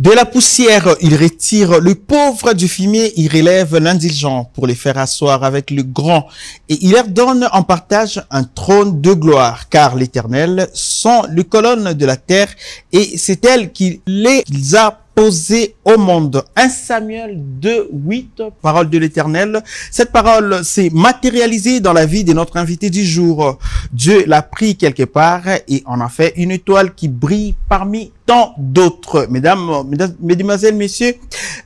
De la poussière, il retire le pauvre du fumier, il relève l'indigent pour les faire asseoir avec le grand, et il leur donne en partage un trône de gloire, car l'Éternel sont les colonnes de la terre, et c'est elle qui les a posé au monde. 1 Samuel 2:8, parole de l'Éternel. Cette parole s'est matérialisée dans la vie de notre invité du jour. Dieu l'a pris quelque part et en a fait une étoile qui brille parmi tant d'autres. Mesdemoiselles, messieurs,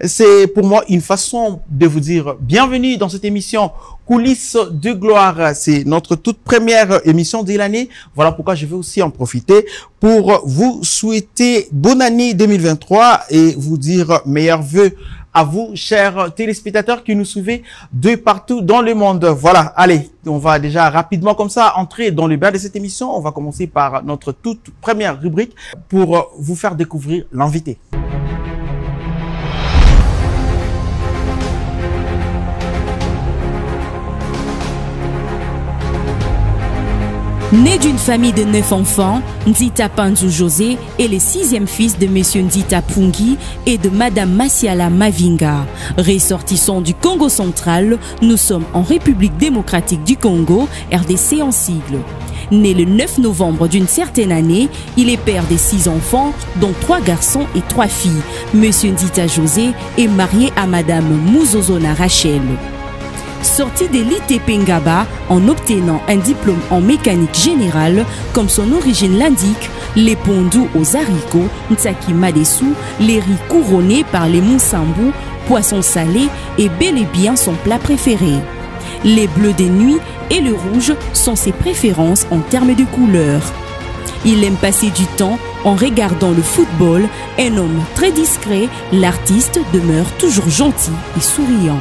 c'est pour moi une façon de vous dire bienvenue dans cette émission Coulisses de gloire. C'est notre toute première émission de l'année. Voilà pourquoi je vais aussi en profiter pour vous souhaiter bonne année 2023 et vous dire meilleurs vœux à vous, chers téléspectateurs qui nous suivez de partout dans le monde. Voilà, allez, on va déjà rapidement comme ça entrer dans le bain de cette émission. On va commencer par notre toute première rubrique pour vous faire découvrir l'invité. Né d'une famille de 9 enfants, Nzita Panzu José est le 6e fils de Monsieur Nzita Pungi et de Madame Masiala Mavinga. Ressortissant du Congo central, nous sommes en République démocratique du Congo, RDC en sigle. Né le 9 novembre d'une certaine année, il est père de 6 enfants, dont 3 garçons et 3 filles. Monsieur Nzita José est marié à Madame Mouzozona Rachel. Sorti de l'ITP Ngaba en obtenant un diplôme en mécanique générale, comme son origine l'indique, les pondus aux haricots, Ntsaki Madessou, les riz couronnés par les moussambu, poissons salés est bel et bien son plat préféré. Les bleus des nuits et le rouge sont ses préférences en termes de couleurs. Il aime passer du temps en regardant le football. Un homme très discret, l'artiste demeure toujours gentil et souriant.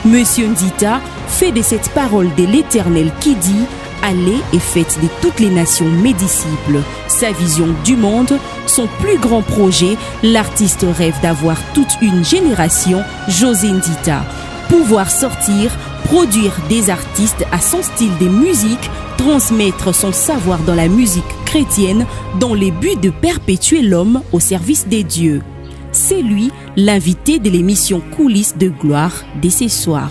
Monsieur Nzita fait de cette parole de l'Éternel qui dit « Allez et faites de toutes les nations mes disciples ». Sa vision du monde, son plus grand projet, l'artiste rêve d'avoir toute une génération José Nzita. Pouvoir sortir, produire des artistes à son style de musique, transmettre son savoir dans la musique chrétienne dans le but de perpétuer l'homme au service des dieux. C'est lui, l'invité de l'émission Coulisses de gloire de ce soir.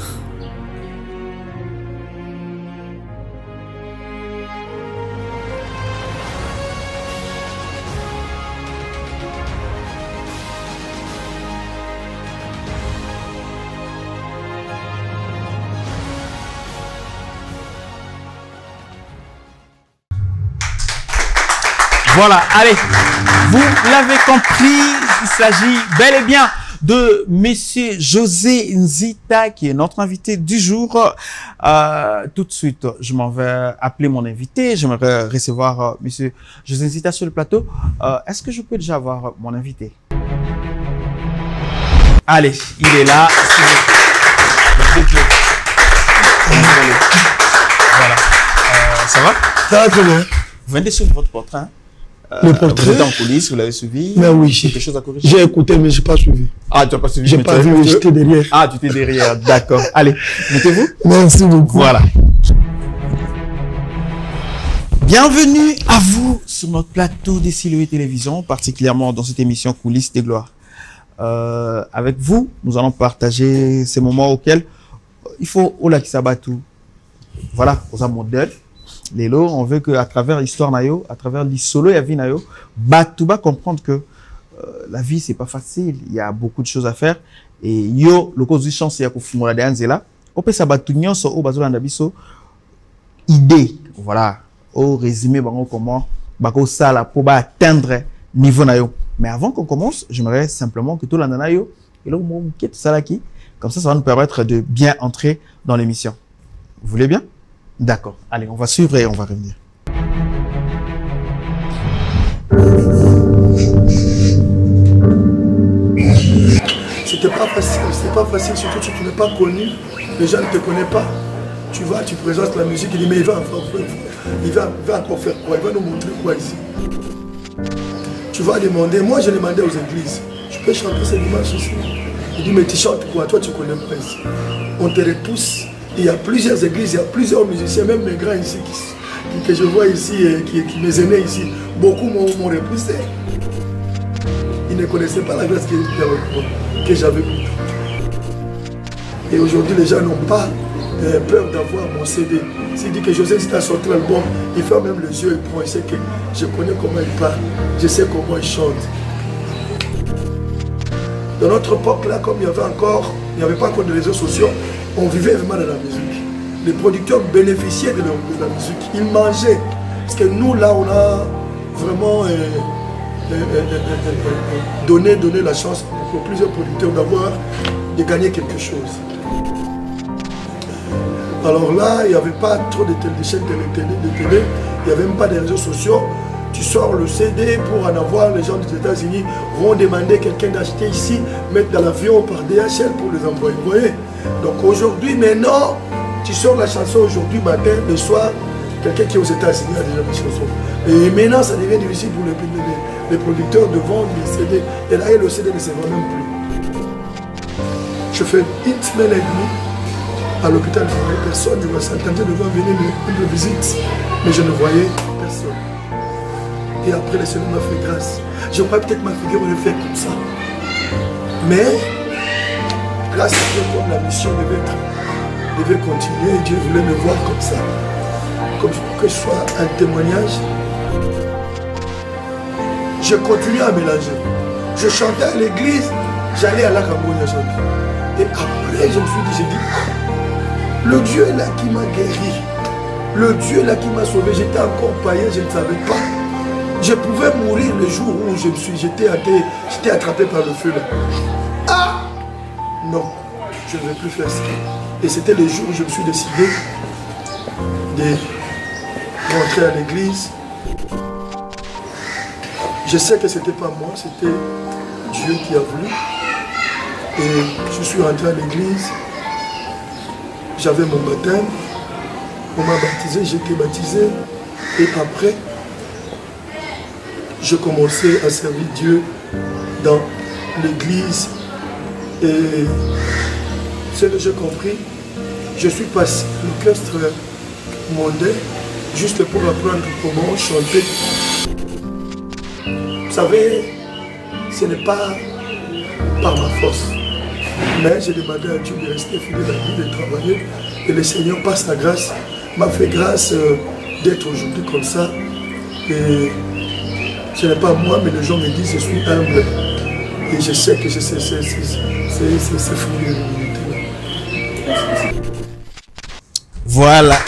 Voilà, allez, vous l'avez compris, il s'agit bel et bien de Monsieur José Nzita qui est notre invité du jour. Tout de suite, je m'en vais appeler mon invité. J'aimerais recevoir Monsieur José Nzita sur le plateau. Est-ce que je peux déjà avoir mon invité? Allez, il est là. Voilà. Ça va? Ça va très bien. Vous venez de suivre votre portrait, hein? Le portrait. Vous êtes en coulisses, vous l'avez suivi? Mais oui, quelque chose à corriger? j'ai écouté, mais je n'ai pas suivi. Ah, tu n'as pas suivi? J'ai pas vu, j'étais derrière. Ah, tu étais derrière, d'accord. Allez, mettez-vous. Merci beaucoup. Voilà. Bienvenue à vous sur notre plateau des Siloé Télévision, particulièrement dans cette émission Coulisses des gloires. Avec vous, nous allons partager ces moments auxquels il faut au lac Sabatou. Voilà, aux modèles. Lélo, on veut qu'à travers l'histoire nayo, à travers l'isolo et la vie nayo, Batouba comprendre que la vie c'est pas facile, il y a beaucoup de choses à faire et yo le cause du chance c'est à kufumula de anzela. On peut s'abattunyon so au bazola ndabiso idée, voilà, au résumé bango comment bako sala pour ba atteindre niveau nayo. Mais avant qu'on commence, j'aimerais simplement que tout le monde nayo et là mon quitte salaki, comme ça va nous permettre de bien entrer dans l'émission. Vous voulez bien? D'accord. Allez, on va suivre et on va revenir. C'était pas facile, surtout si tu n'es pas connu, les gens ne te connaissent pas. Tu vas, tu présentes la musique, il dit mais il va encore faire quoi? Il va nous montrer quoi ici? Tu vas demander, moi je demandais aux églises, je peux chanter ce dimanche ici? Il dit mais tu chantes quoi? Toi tu connais pas ici. On te repousse. Il y a plusieurs églises, il y a plusieurs musiciens, même mes grands ici qui que je vois ici, qui mes aînés ici, beaucoup m'ont repoussé. Ils ne connaissaient pas la grâce que j'avais. Et aujourd'hui, les gens n'ont pas peur d'avoir mon CD. S'il dit que José Nzita a sorti l'album, il fait même les yeux, il prend, il sait que je connais comment il parle, je sais comment il chante. Dans notre époque là, comme il n'y avait pas encore de réseaux sociaux, on vivait vraiment de la musique. Les producteurs bénéficiaient de la musique, ils mangeaient. Parce que nous là, on a vraiment donné la chance pour plusieurs producteurs de gagner quelque chose. Alors là, il n'y avait pas trop de chaînes de télé, il n'y avait même pas de réseaux sociaux. Tu sors le CD pour en avoir, les gens des États-Unis vont demander quelqu'un d'acheter ici, mettre dans l'avion par DHL pour les envoyer. Vous voyez? Donc aujourd'hui, maintenant, tu sors la chanson aujourd'hui matin, le soir, quelqu'un qui est aux États-Unis a déjà la chanson. Et maintenant, ça devient difficile pour les producteurs de vendre les CD. Et là, le CD ne se vend même plus. Je fais une semaine et demie à l'hôpital, je ne voyais personne. Je me sentais devant venir me visite, mais je ne voyais personne. Et après, le Seigneur m'a fait grâce. Je crois peut-être ma figure aurait fait comme ça. Mais, grâce à Dieu, comme la mission devait continuer, Dieu voulait me voir comme ça. Comme pour que je sois un témoignage. Je continuais à mélanger. Je chantais à l'église, j'allais à la Cameroun chanter. Et après, je me suis dit, le Dieu là qui m'a guéri, le Dieu là qui m'a sauvé, j'étais encore païen, je ne savais pas. Je pouvais mourir le jour où j'étais attrapé par le feu là. Ah non, je ne vais plus faire ça. Et c'était le jour où je me suis décidé de rentrer à l'église. Je sais que ce n'était pas moi, c'était Dieu qui a voulu. Et je suis rentré à l'église. J'avais mon baptême. On m'a baptisé, j'ai été baptisé. Et après, je commençais à servir Dieu dans l'église. Et ce que j'ai compris, je suis passé l'orchestre mondain juste pour apprendre comment chanter. Vous savez, ce n'est pas par ma force. Mais j'ai demandé à Dieu de rester fidèle à lui, de travailler. Et le Seigneur, par sa grâce, m'a fait grâce d'être aujourd'hui comme ça. Et ce n'est pas moi, mais les gens me disent que je suis humble. Et je sais que c'est fruit de l'humilité. Voilà.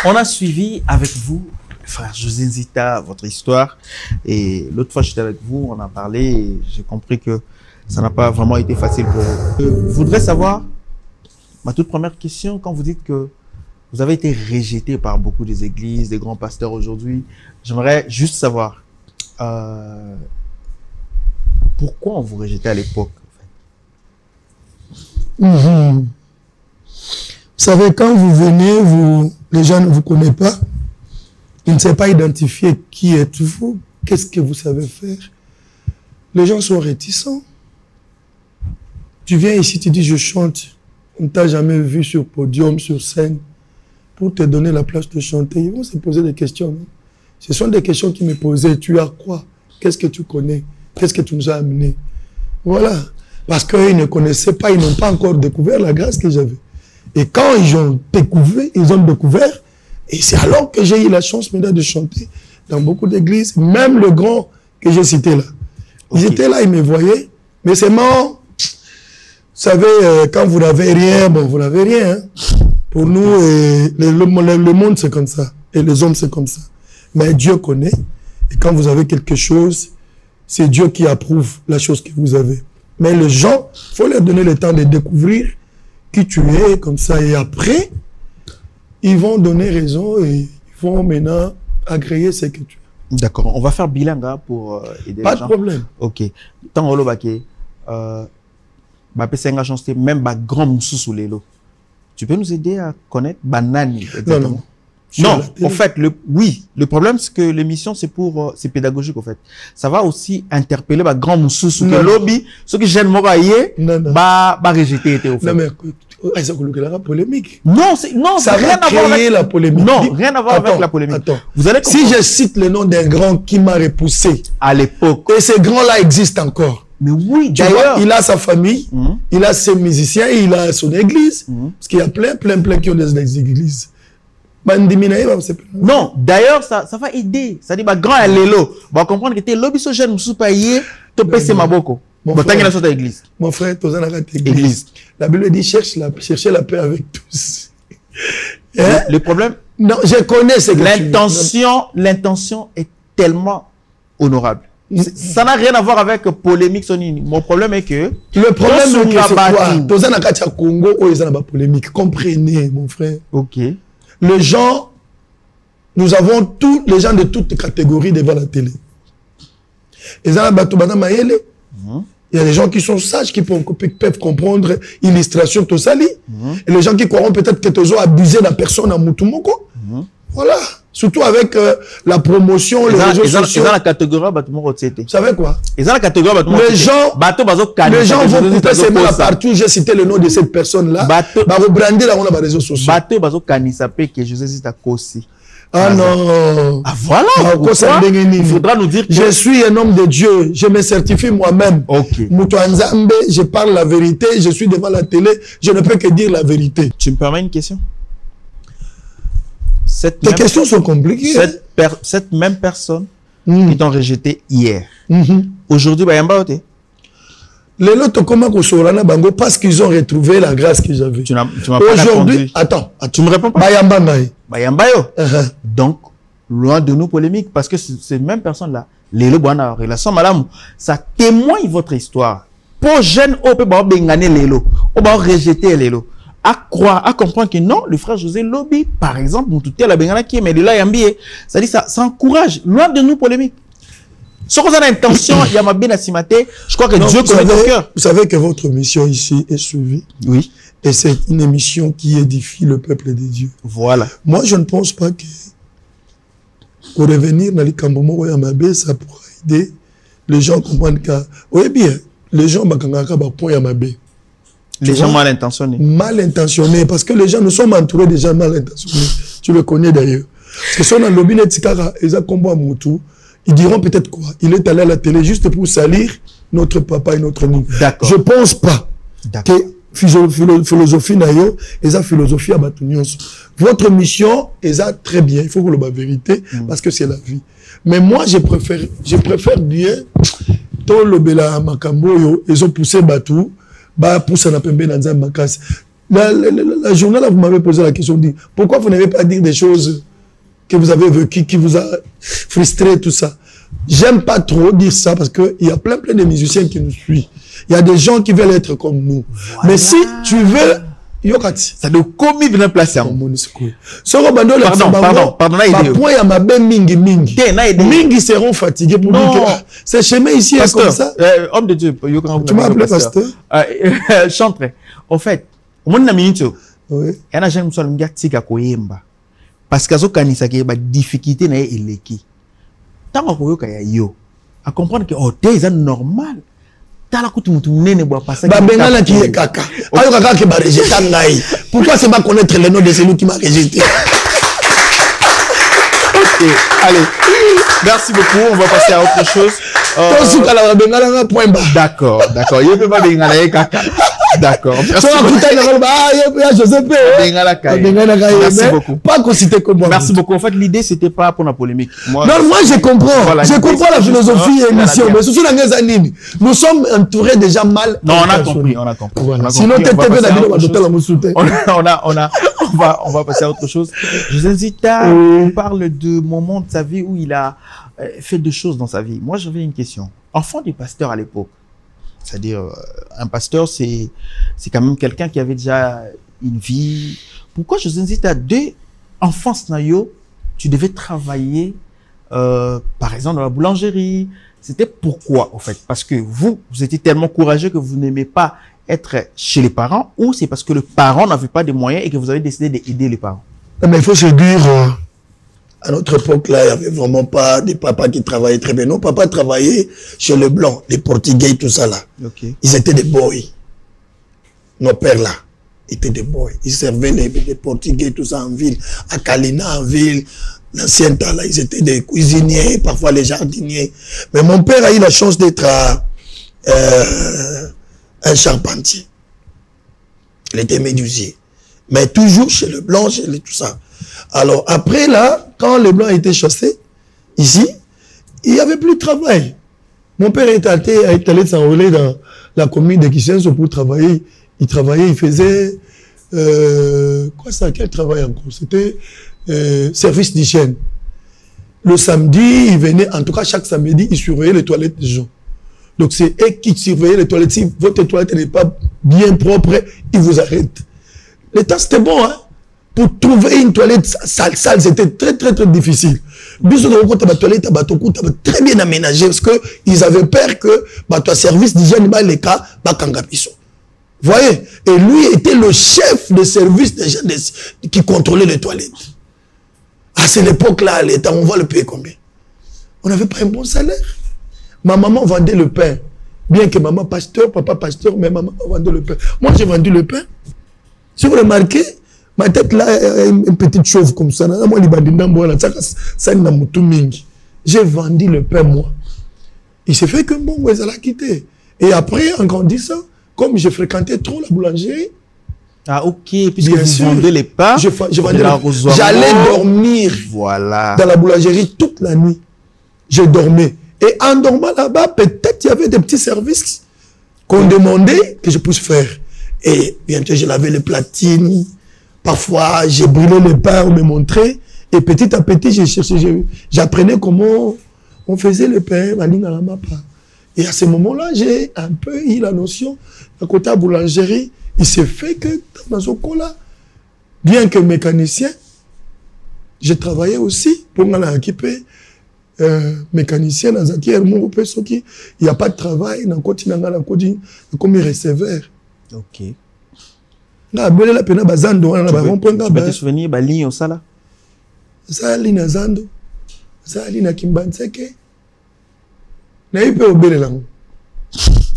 On a suivi avec vous, frère José Nzita, votre histoire. Et l'autre fois, j'étais avec vous, on a parlé et j'ai compris que ça n'a pas vraiment été facile pour vous. Je voudrais savoir, ma toute première question, quand vous dites que vous avez été rejeté par beaucoup des églises, des grands pasteurs aujourd'hui, j'aimerais juste savoir pourquoi on vous rejetait à l'époque. Vous savez, quand vous venez, les gens ne vous connaissent pas. Ils ne savent pas identifier qui êtes-vous, qu'est-ce que vous savez faire. Les gens sont réticents. Tu viens ici, tu dis je chante. On ne t'a jamais vu sur podium, sur scène. Pour te donner la place de chanter, ils vont se poser des questions. Non? Ce sont des questions qui me posaient. Tu as quoi? Qu'est-ce que tu connais? Qu'est-ce que tu nous as amené? Voilà. Parce qu'ils ne connaissaient pas, ils n'ont pas encore découvert la grâce que j'avais. Et quand ils ont découvert, et c'est alors que j'ai eu la chance maintenant de chanter dans beaucoup d'églises, même le grand que j'ai cité là. Ils étaient là, ils me voyaient, mais c'est mort. Vous savez, quand vous n'avez rien, bon, vous n'avez rien. Hein. Pour nous, le monde c'est comme ça, et les hommes c'est comme ça. Mais Dieu connaît, et quand vous avez quelque chose, c'est Dieu qui approuve la chose que vous avez. Mais les gens, il faut leur donner le temps de découvrir qui tu es, comme ça, et après, ils vont donner raison et ils vont maintenant agréer ce que tu es. D'accord, on va faire bilingue hein, pour aider pas les gens. Pas de problème. Ok. Tant on l'a même grand moussou sous les lots. Tu peux nous aider à connaître Banani exactement? Non, en fait, le problème, c'est que l'émission, c'est pédagogique, en fait. Ça va aussi interpeller grand moussou sous le lobby, ce que j'aime, rejeter, au fait. Non, mais Ça a polémique. Non, ça va créer la polémique. Non, rien à voir avec la polémique. Attends. Vous allez si je cite le nom d'un grand qui m'a repoussé à l'époque, et ce grand-là existe encore. Mais oui, d'ailleurs, il a sa famille, il a ses musiciens, il a son église, parce qu'il y a plein qui ont des églises. Non, d'ailleurs, ça va aider. Ça dit, bah, grand à l'élo. On va comprendre que t'es lobby so jeune, moussou paye, tu peux ma boko. Mon frère, tu as église. La Bible dit, cherchez la paix avec tous. Hein? Le problème? Non, je connais ce que l'intention est tellement honorable. Ça n'a rien à voir avec polémique, Sonini. Mon problème est que... Le problème est que c'est quoi? Dans un Congo, il y a polémique. Comprenez, mon frère. Ok. Les gens, nous avons tous les gens de toutes catégories devant la télé. Il y a des gens qui sont sages, qui peuvent comprendre l'illustration, tout ça. Et les gens qui croiront peut-être que tu as abusé de la personne à Moutoumoko. Voilà. Surtout avec la promotion, les réseaux sociaux. Ils ont la catégorie Vous savez quoi? Ils ont la catégorie Les gens vont couper ses mains partout. J'ai cité le nom de cette personne-là. Bah, rebrander là, on a les réseaux sociaux. Ah non. Ah voilà. Il faudra nous dire que je suis un homme de Dieu. Je me certifie moi-même. Ok. Moutoanzambe, je parle la vérité. Je suis devant la télé. Je ne peux que dire la vérité. Tu me permets une question? Tes questions sont compliquées. Cette même personne qui t'ont rejeté hier. Aujourd'hui, les autres comment bango parce qu'ils ont retrouvé la grâce que j'avais. Tu m'as pas aujourd'hui, attends, tu me réponds pas. Bayamba Donc, loin de nous polémique, parce que ces mêmes personnes-là, les relation madame, ça témoigne votre histoire. Pour jeune, on peut benganer l'élo, on va rejeter l'élo. À croire, à comprendre que non, le frère José Lobby, par exemple, la bengana qui est, mais là, ça dit ça encourage, loin de nous polémique. Si on a l'intention, il y a ma bien assimate, je crois que Dieu connaît ton cœur. Vous savez que votre mission ici est suivie. Oui. Et c'est une émission qui édifie le peuple de Dieu. Voilà. Moi, je ne pense pas que pour revenir dans les Kambomo Yamabe, ça pourra aider les gens à comprendre que, oui, bien, les gens les gens mal intentionnés. Mal intentionnés, parce que les gens, nous sommes entourés de gens mal intentionnés. Tu le connais d'ailleurs. Parce que si on a lobby Netikara, ils ont ils diront peut-être quoi? Il est allé à la télé juste pour salir notre papa et notre nous. Je ne pense pas que philosophie nayo, et philosophie à Batunios. Votre mission est très bien. Il faut que la vérité, parce que c'est la vie. Mais moi, je préfère bien, tout le bela makambo, ils ont poussé Batou, poussé na pembe na nzamba makasi. La journal, vous m'avez posé la question, dit, pourquoi vous n'avez pas dit des choses que vous avez vécu, qui vous a frustré, tout ça. J'aime pas trop dire ça parce qu'il y a plein de musiciens qui nous suivent. Il y a des gens qui veulent être comme nous. Voilà. Mais si tu veux, Yokati. Ça doit commis venir placer. Pardon, mingi seront fatigués pour dire que ces chemins ici est comme ça. Homme de Dieu, tu m'as appelé pasteur. Chantre. En fait, mon ami, il y a un jeune qui a parce que kanisa ke ba difficulté na eleki tango koyoka ya yo à comprendre que oh c'est normal tala kutu mutu nene boa passer ba bengala ki e kaka ayo kaka ke ba rejeter ngai pourquoi c'est pas connaître le nom de celui qui m'a rejeté. OK, allez, merci beaucoup, on va passer à autre chose. D'accord, il peut pas bengala kaka. D'accord. Merci beaucoup. Pas considéré comme moi. Merci beaucoup. En fait, l'idée, c'était pas pour la polémique. Moi, je comprends. Voilà, je comprends la philosophie et l'émission. Mais surtout, nous sommes entourés déjà mal. Non, on a compris. Voilà. Sinon, on va passer à autre chose. José Nzita parle de moments de sa vie où il a fait deux choses dans sa vie. Moi, j'avais une question. Enfant du pasteur à l'époque. C'est-à-dire, un pasteur, c'est quand même quelqu'un qui avait déjà une vie. Pourquoi, José Nzita, dès enfance, tu devais travailler, par exemple, dans la boulangerie? C'était pourquoi, en fait? Parce que vous étiez tellement courageux que vous n'aimez pas être chez les parents, ou c'est parce que le parent n'avait pas de moyens et que vous avez décidé d'aider les parents? Mais il faut se dire, à notre époque, là, il n'y avait vraiment pas des papas qui travaillaient très bien. Nos papas travaillaient chez les Blancs, les Portugais, tout ça, là. Okay. Ils étaient des boys. Nos pères, là. étaient des boys. Ils servaient les Portugais, tout ça en ville. À Kalina, en ville. L'ancien temps, là, ils étaient des cuisiniers, parfois les jardiniers. Mais mon père a eu la chance d'être un charpentier. Il était médusier. Mais toujours chez le blanc, chez tout ça. Alors, après, là, quand les blancs étaient chassés, ici, il n'y avait plus de travail. Mon père est allé s'enrôler dans la commune de Kissenso pour travailler. Il travaillait, il faisait... quoi ça? Quel travail encore? C'était service d'hygiène. Le samedi, il venait, en tout cas chaque samedi, il surveillait les toilettes des gens. Donc c'est eux qui surveillaient les toilettes. Si votre toilette n'est pas bien propre, il vous arrête. Le temps c'était bon, hein? Pour trouver une toilette sale, c'était très difficile. Bis la toilette très bien aménagée parce que ils avaient peur que ton service d'hygiène les cas kangapiso. Voyez, et lui était le chef de service des gens qui contrôlait les toilettes. À cette époque-là, l'État, on va le payer combien? On n'avait pas un bon salaire. Ma maman vendait le pain. Bien que maman pasteur, papa pasteur, mais maman vendait le pain. Moi, j'ai vendu le pain. Si vous remarquez, ma tête là est une petite chauve comme ça. J'ai vendu le pain, moi. Il s'est fait que bon, ouais, ça l'a quitté. Et après, en grandissant, comme j'ai fréquenté trop la boulangerie. Ah, ok, puisque vous vendez les pains. J'allais dormir dans la boulangerie toute la nuit. Je dormais. Et en dormant là-bas, peut-être il y avait des petits services qu'on demandait que je puisse faire. Et bien sûr, je lavais les platines. Parfois, j'ai brûlé le pain, on me montrait. Et petit à petit, j'apprenais comment on faisait le pain, ma ligne à la mapa. Et à ce moment-là, j'ai un peu eu la notion, à côté de la boulangerie, il s'est fait que dans ce cas-là, bien que mécanicien, j'ai travaillé aussi pour m'en occuper. Mécanicien dans un tiers, il n'y a pas de travail dans le continent, comme receveur. Ok. Là, tu peux te souvenir de la ligne au Sala? Ça, ligne à Zando. Ça, ligne à Kimbanseke.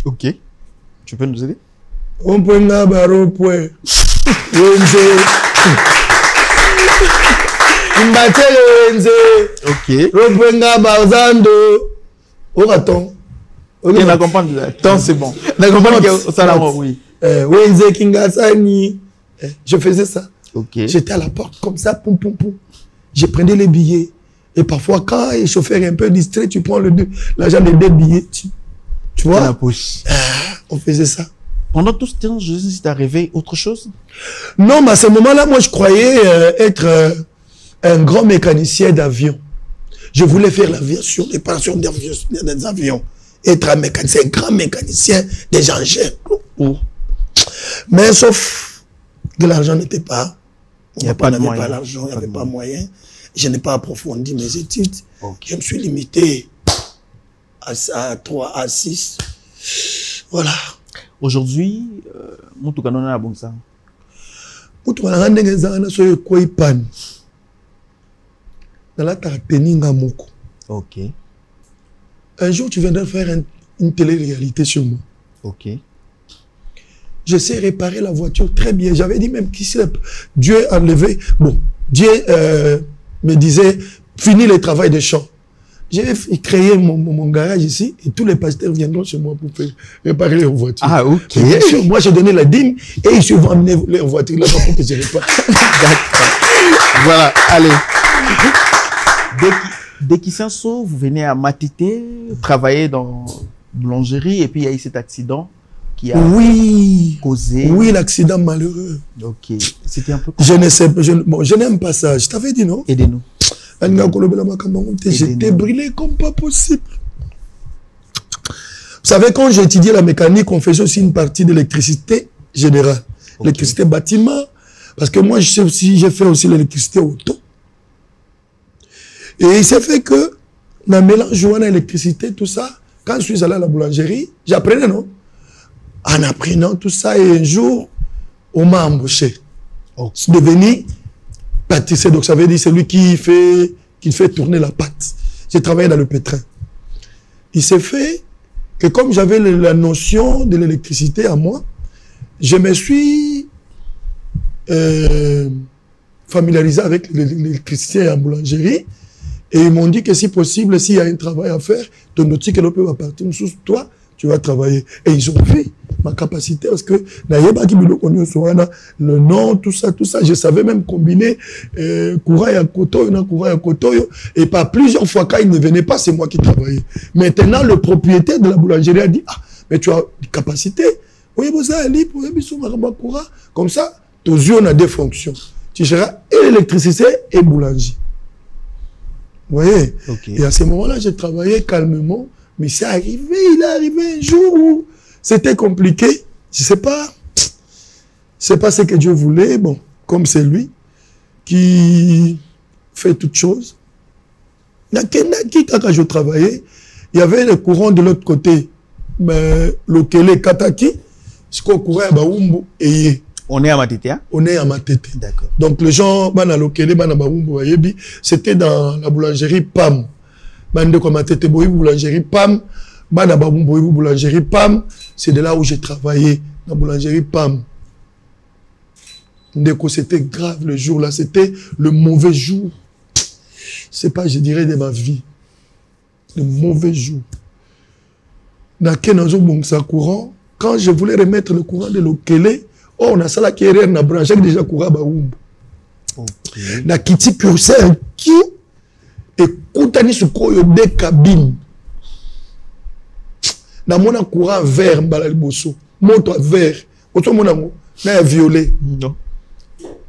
Ok. Tu peux nous aider? On peut nga baro point. Ok. Ropenga bazando. Oh attends. Ok, on comprend. Attends, c'est bon. On comprend que ça là, oui. Wenze Kingasani. Je faisais ça. Ok. J'étais à la porte comme ça, poum poum poum. Je prenais les billets. Et parfois, quand le chauffeur est un peu distrait, tu prends l'argent des 2 billets. Tu vois? La poche. On faisait ça. Pendant tout ce temps, je sais si t'es arrivé autre chose? Non, mais à ce moment-là, moi, je croyais être un grand mécanicien d'avion. Je voulais faire l'aviation, réparation des avions. Être un mécanicien, un grand mécanicien des engins. Mais sauf que l'argent n'était pas. Il n'y a pas de moyen. Pas l'argent, il n'y avait pas moyen. Je n'ai pas approfondi mes études. Okay. Je me suis limité à 3, à 6. Voilà. Aujourd'hui, Moutoukanouna a bon ça. Moutoukanouna a soye koi pan. Dans la tarteninga moko. Ok. Un jour, tu viendras faire une télé-réalité sur moi. Ok. Je sais réparer la voiture très bien. J'avais dit même qu'ici, Dieu a enlevé. Bon, Dieu me disait, finis le travail de champ. J'ai créé mon garage ici et tous les pasteurs viendront chez moi pour faire réparer leurs voitures. Ah, ok. Bien sûr, moi, j'ai donné la dîme et ils se vont amener leurs voitures là-bas pour que je répare. Voilà, allez. Dès qu'Issenso, vous venez à Matité, travailler dans boulangerie et puis il y a eu cet accident qui a causé. Oui, l'accident malheureux. Ok. C'était un peu. Je ne sais pas. Je n'aime pas ça. Je t'avais dit non. Aidez-nous. J'étais brûlé comme pas possible. Vous savez, quand j'ai étudié la mécanique, on faisait aussi une partie d'électricité générale. Okay. L'électricité bâtiment. Parce que moi, j'ai fait aussi l'électricité auto. Et il s'est fait que, dans le mélange de l'électricité, tout ça, quand je suis allé à la boulangerie, j'apprenais, non? En apprenant tout ça, et un jour, on m'a embauché. Je suis devenu pâtissier, donc ça veut dire celui qui fait tourner la pâte. J'ai travaillé dans le pétrin. Il s'est fait que comme j'avais la notion de l'électricité à moi, je me suis familiarisé avec l'électricité en boulangerie. Et ils m'ont dit que si possible, s'il y a un travail à faire, ton nautique peut partir sous toi, tu vas travailler. Et ils ont vu ma capacité parce que le nom, tout ça, je savais même combiner courant et kotoyo. Et par plusieurs fois, quand il ne venait pas, c'est moi qui travaillais. Maintenant, le propriétaire de la boulangerie a dit, ah, mais tu as des capacités. Oui, vous avez comme ça, tes yeux, on a deux fonctions. Tu seras et l'électricité et boulanger. Vous voyez? Okay. Et à ce moment-là, j'ai travaillé calmement, mais c'est arrivé, il est arrivé un jour où c'était compliqué. Je sais pas, c'est pas ce que Dieu voulait, bon, comme c'est lui qui fait toutes choses. Quand je travaillais, il y avait le courant de l'autre côté, mais le Kele Kataki, ce qu'on courait à Baoumbo et on est à Matete, hein? On est à Matete. D'accord. Donc les gens, c'était dans la boulangerie PAM. Boulangerie PAM, boulangerie PAM, c'est de là où j'ai travaillé, la boulangerie PAM. C'était grave le jour là, c'était le mauvais jour. C'est pas, je dirais, de ma vie. Le mauvais jour. Courant, quand je voulais remettre le courant de l'Okele, oh, on a ça là qui est na branche déjà courant baoumbo. Na kiti curseur qui écoutani ce koyo des cabines. Na mona courant vert mbala liboso, moto vert. Auto mona mo na violet. Non.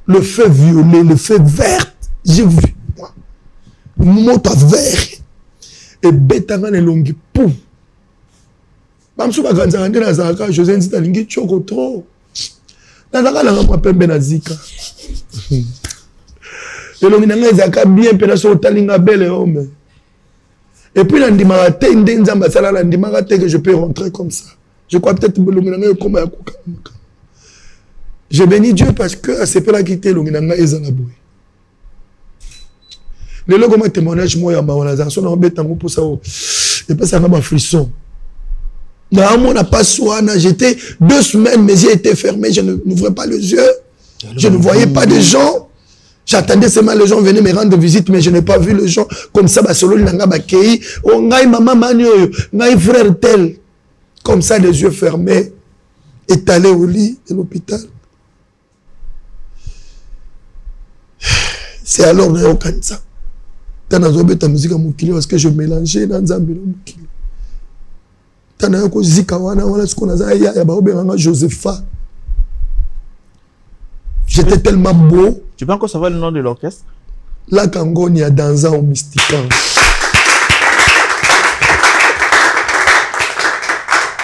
Le feu violet, le feu vert, j'ai vu. Moto vert. Et betanga ne longi pou. Bamsu ba ganza ngena zaka José Nzita lingi choko trop. Et puis, que je peux rentrer comme ça. Je crois peut-être que je bénis Dieu parce que c'est pas la quitter l'Ominanga et Zanaboué. Le logo m'a témoignage, moi, à ma relation, on a embêté pour ça. Et puis, ça m'a frisson. Non, n'a pas soin, j'étais 2 semaines, mes yeux étaient fermés, je n'ouvrais pas les yeux. Je ne voyais pas de gens. J'attendais seulement les gens venaient me rendre visite, mais je n'ai pas vu les gens comme ça. Solo Nanga Bakei, oh, ngai maman manio, ngai frère tel. Comme ça, les yeux fermés, étalés au lit de l'hôpital. C'est alors que j'ai dit ça. T'as n'as ta musique à mon kilo parce que je mélangeais dans un bureau mon kilo. Josepha. J'étais tellement beau. Tu peux encore savoir le nom de l'orchestre? La Kangoni a dansé au Mystiquant.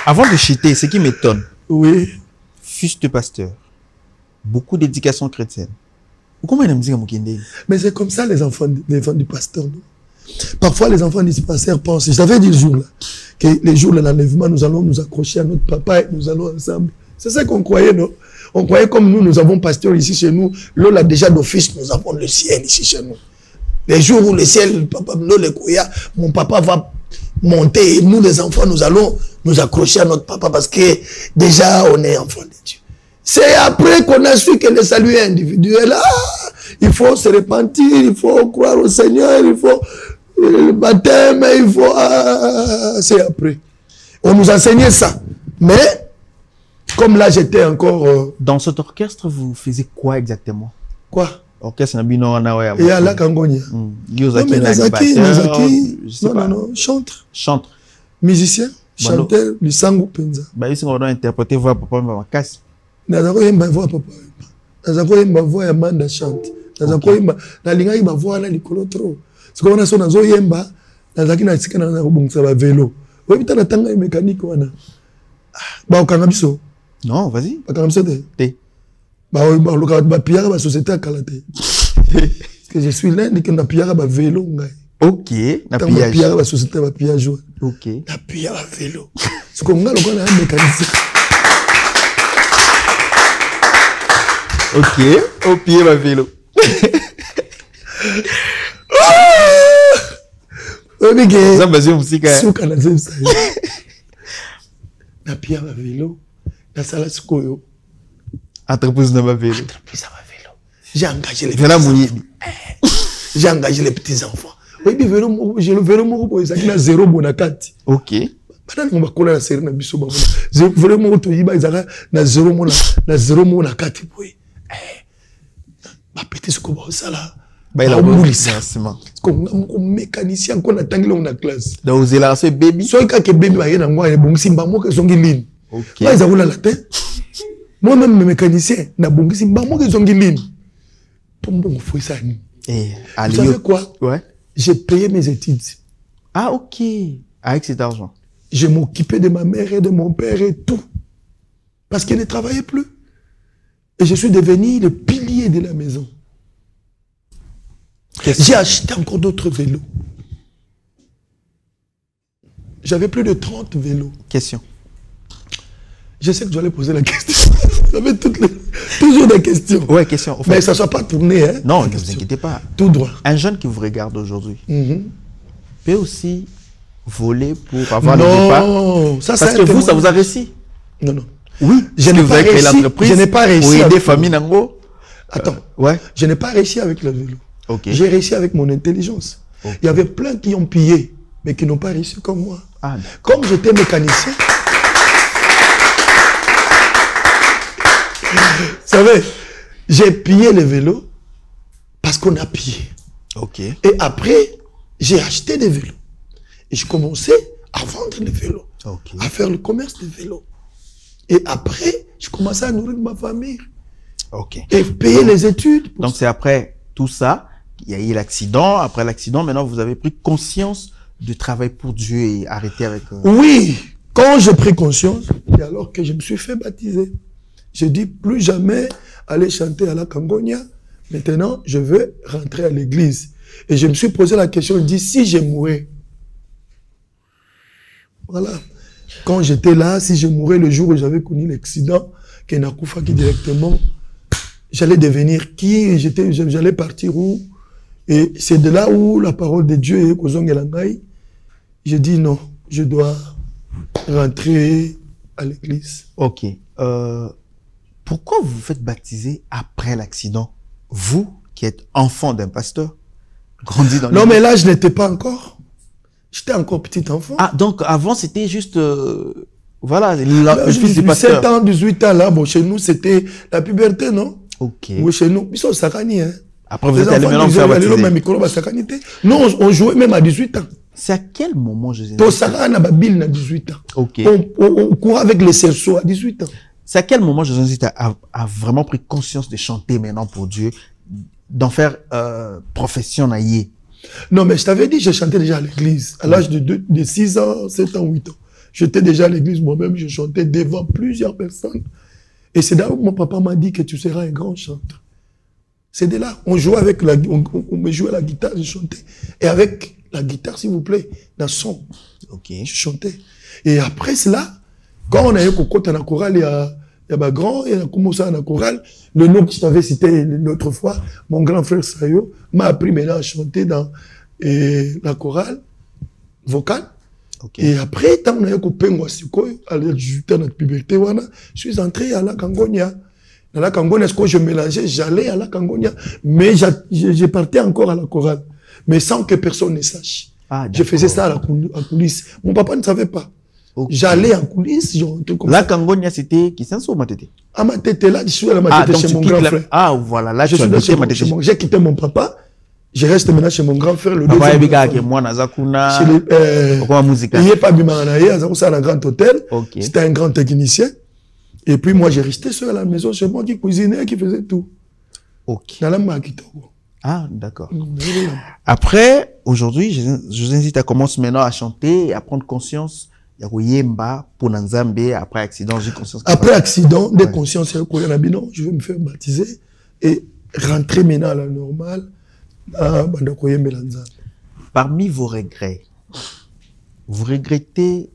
Avant de chuter, ce qui m'étonne. Oui. Fils de pasteur. Beaucoup d'éducation chrétienne. Comment il musique à Mukinde? Mais c'est comme ça les enfants du pasteur. Non? Parfois les enfants du pasteur pensent. Je t'avais dit le jour là. Que les jours de l'enlèvement, nous allons nous accrocher à notre papa et nous allons ensemble. C'est ça qu'on croyait, non? On croyait comme nous avons pasteur ici chez nous. Là, déjà d'office, nous avons le ciel ici chez nous. Les jours où le ciel, papa, mon papa va monter et nous, les enfants, nous allons nous accrocher à notre papa parce que déjà, on est enfants de Dieu. C'est après qu'on a su que le salut est individuel. Ah, il faut se repentir, il faut croire au Seigneur, il faut le baptême, il faut... c'est après. On nous enseignait ça. Mais, comme là, j'étais encore... Dans cet orchestre, vous faisiez quoi exactement? Quoi? Orchestre Nabino Anawe. Et à la Kangonia. Yozaki, non, chantre. Chantre. Musicien, chanteur, Lisangu Penza. Bah, ici, on doit interpréter voix papa Mbamakasi. Nazako yemba voix papa. Nazako yemba voix Amanda chante. Nazako yemba, nalinga yemba voix na likolo trop. C'est comme on a son nazo yemba, nazaki na tsika na kobongisa ba vélo. Oui, putain, na tanga mécanique wana. Ba okanga biso. Non, vas-y. Ba kanga biso te. Te. Ba loka ba piara ba société à Kalate. Parce que je suis l'un qui na piara ba vélo ngai. OK, na piage. Piara ba société ba piage. OK. Na piara ba vélo. C'est comme ngalo kana mécanicien. OK, au pied ma vélo. Ça va sur musique. Suka na zemsa. Na piara ba vélo. Na sala skoyo. Entreprise de ma vélo. Entreprise de ma vélo. J'ai engagé les J'ai engagé les petits-enfants. Oui, j'ai le vélo, il y a 0 bonakati. Ok. Pendant qu'on va coller la série, vraiment, il y a 0 bonakati. Ma petite scoba, ça là. Il a un mécanicien qu'on a tangué dans la classe. Donc, vous avez lancé baby. Soit que baby va y aller dans le bon simba, moi que son guiline. Ok. Ils ont la tête. Moi-même, mes mécaniciens, na bon simba, moi que son guiline. Pour moi, il faut ça. Et vous savez quoi? Ouais. J'ai payé mes études. Ah, ok. Avec cet argent. Je m'occupais de ma mère et de mon père et tout. Parce qu'ils ne travaillaient plus. Et je suis devenu le pilier de la maison. J'ai acheté encore d'autres vélos. J'avais plus de 30 vélos. Question. Je sais que je vais poser la question. J'avais toujours des questions. Ouais, question. Mais ça ne soit pas tourné. Hein, non, ne vous inquiétez pas. Tout droit. Un jeune qui vous regarde aujourd'hui peut aussi voler pour avoir le repas. Non, ça c'est parce que vous, ça vous a réussi. Non, non. Oui, je n'ai pas réussi. L'entreprise. Je n'ai pas réussi. Pour aider famille Nango. Attends. Ouais. Je n'ai pas réussi avec le vélo. Okay. J'ai réussi avec mon intelligence. Okay. Il y avait plein qui ont pillé, mais qui n'ont pas réussi comme moi. Ah, comme j'étais mécanicien, vous savez, j'ai pillé les vélos parce qu'on a pillé. Okay. Et après, j'ai acheté des vélos. Et je commençais à vendre les vélos, à faire le commerce des vélos. Et après, je commençais à nourrir ma famille. Et payer les études. Donc c'est après tout ça, il y a eu l'accident. Après l'accident, maintenant vous avez pris conscience du travail pour Dieu et arrêté avec... Oui, quand j'ai pris conscience, et alors que je me suis fait baptiser, j'ai dit plus jamais aller chanter à la Kangonia. Maintenant, je veux rentrer à l'église. Et je me suis posé la question, je dis, si je mourais, voilà. Quand j'étais là, si je mourais le jour où j'avais connu l'accident, qui directement, j'allais devenir qui, j'allais partir où. Et c'est de là où la parole de Dieu est Kozong Elangai. J'ai dit non, je dois rentrer à l'église. Ok. Pourquoi vous vous faites baptiser après l'accident? Vous, qui êtes enfant d'un pasteur, grandi dans non, mais là, je n'étais pas encore. J'étais encore petit enfant. Ah, donc avant, c'était juste... voilà, le fils du pasteur. 17 ans, 18 ans, là, bon, chez nous, c'était la puberté, non? Ok. Oui, chez nous, ils sont sakani, hein. Après, vous êtes allé maintenant faire baptiser. Non, on jouait même à 18 ans. C'est à quel moment, Jésus? Ton sakani, Babil, à 18 ans. Ok. On courait avec les cerceaux à 18 ans. C'est à quel moment Jésus a vraiment pris conscience de chanter maintenant pour Dieu, d'en faire profession naïe? Non, mais je t'avais dit, je chantais déjà à l'église. À l'âge de 6 ans, 7 ans, 8 ans. J'étais déjà à l'église moi-même, je chantais devant plusieurs personnes. Et c'est là où mon papa m'a dit que tu seras un grand chanteur. C'est de là. On jouait avec on me jouait à la guitare, je chantais. Et avec la guitare, s'il vous plaît, dans son. Ok. Je chantais. Et après cela, quand on a eu côté dans la chorale, il y a grand, et on a commencé à la chorale. Le nom que je t'avais cité l'autre fois, mon grand frère Sayo, m'a appris maintenant à chanter dans la chorale vocale. Okay. Et après, quand on a eu coupé moi à l'âge de notre puberté, je suis entré à la Kangonia. Dans la Kangonia, ce que je mélangeais, j'allais à la Kangonia, mais je partais encore à la chorale, mais sans que personne ne sache. Ah, je faisais ça à la coulisses. Mon papa ne savait pas. Okay. J'allais en coulisses, la Kangonia, c'était qui s'en sort, Matete? À Matete, là, je suis à la Matete chez mon grand frère. Ah, voilà, là, je suis là chez Matete. J'ai quitté mon papa. Je reste maintenant chez mon grand frère, le deuxième. Il n'y a pas Bimanaye, c'est un grand hôtel. C'était un grand technicien. Et puis moi, j'ai resté seul à la maison, chez moi, qui cuisinait, qui faisait tout. Ok. Ah, d'accord. Après, aujourd'hui, je vous invite à commencer maintenant à chanter et à prendre conscience. Après accident, j'ai conscience. Après accident, dès conscience, je vais me faire baptiser et rentrer maintenant à la normale. Parmi vos regrets, vous regrettez,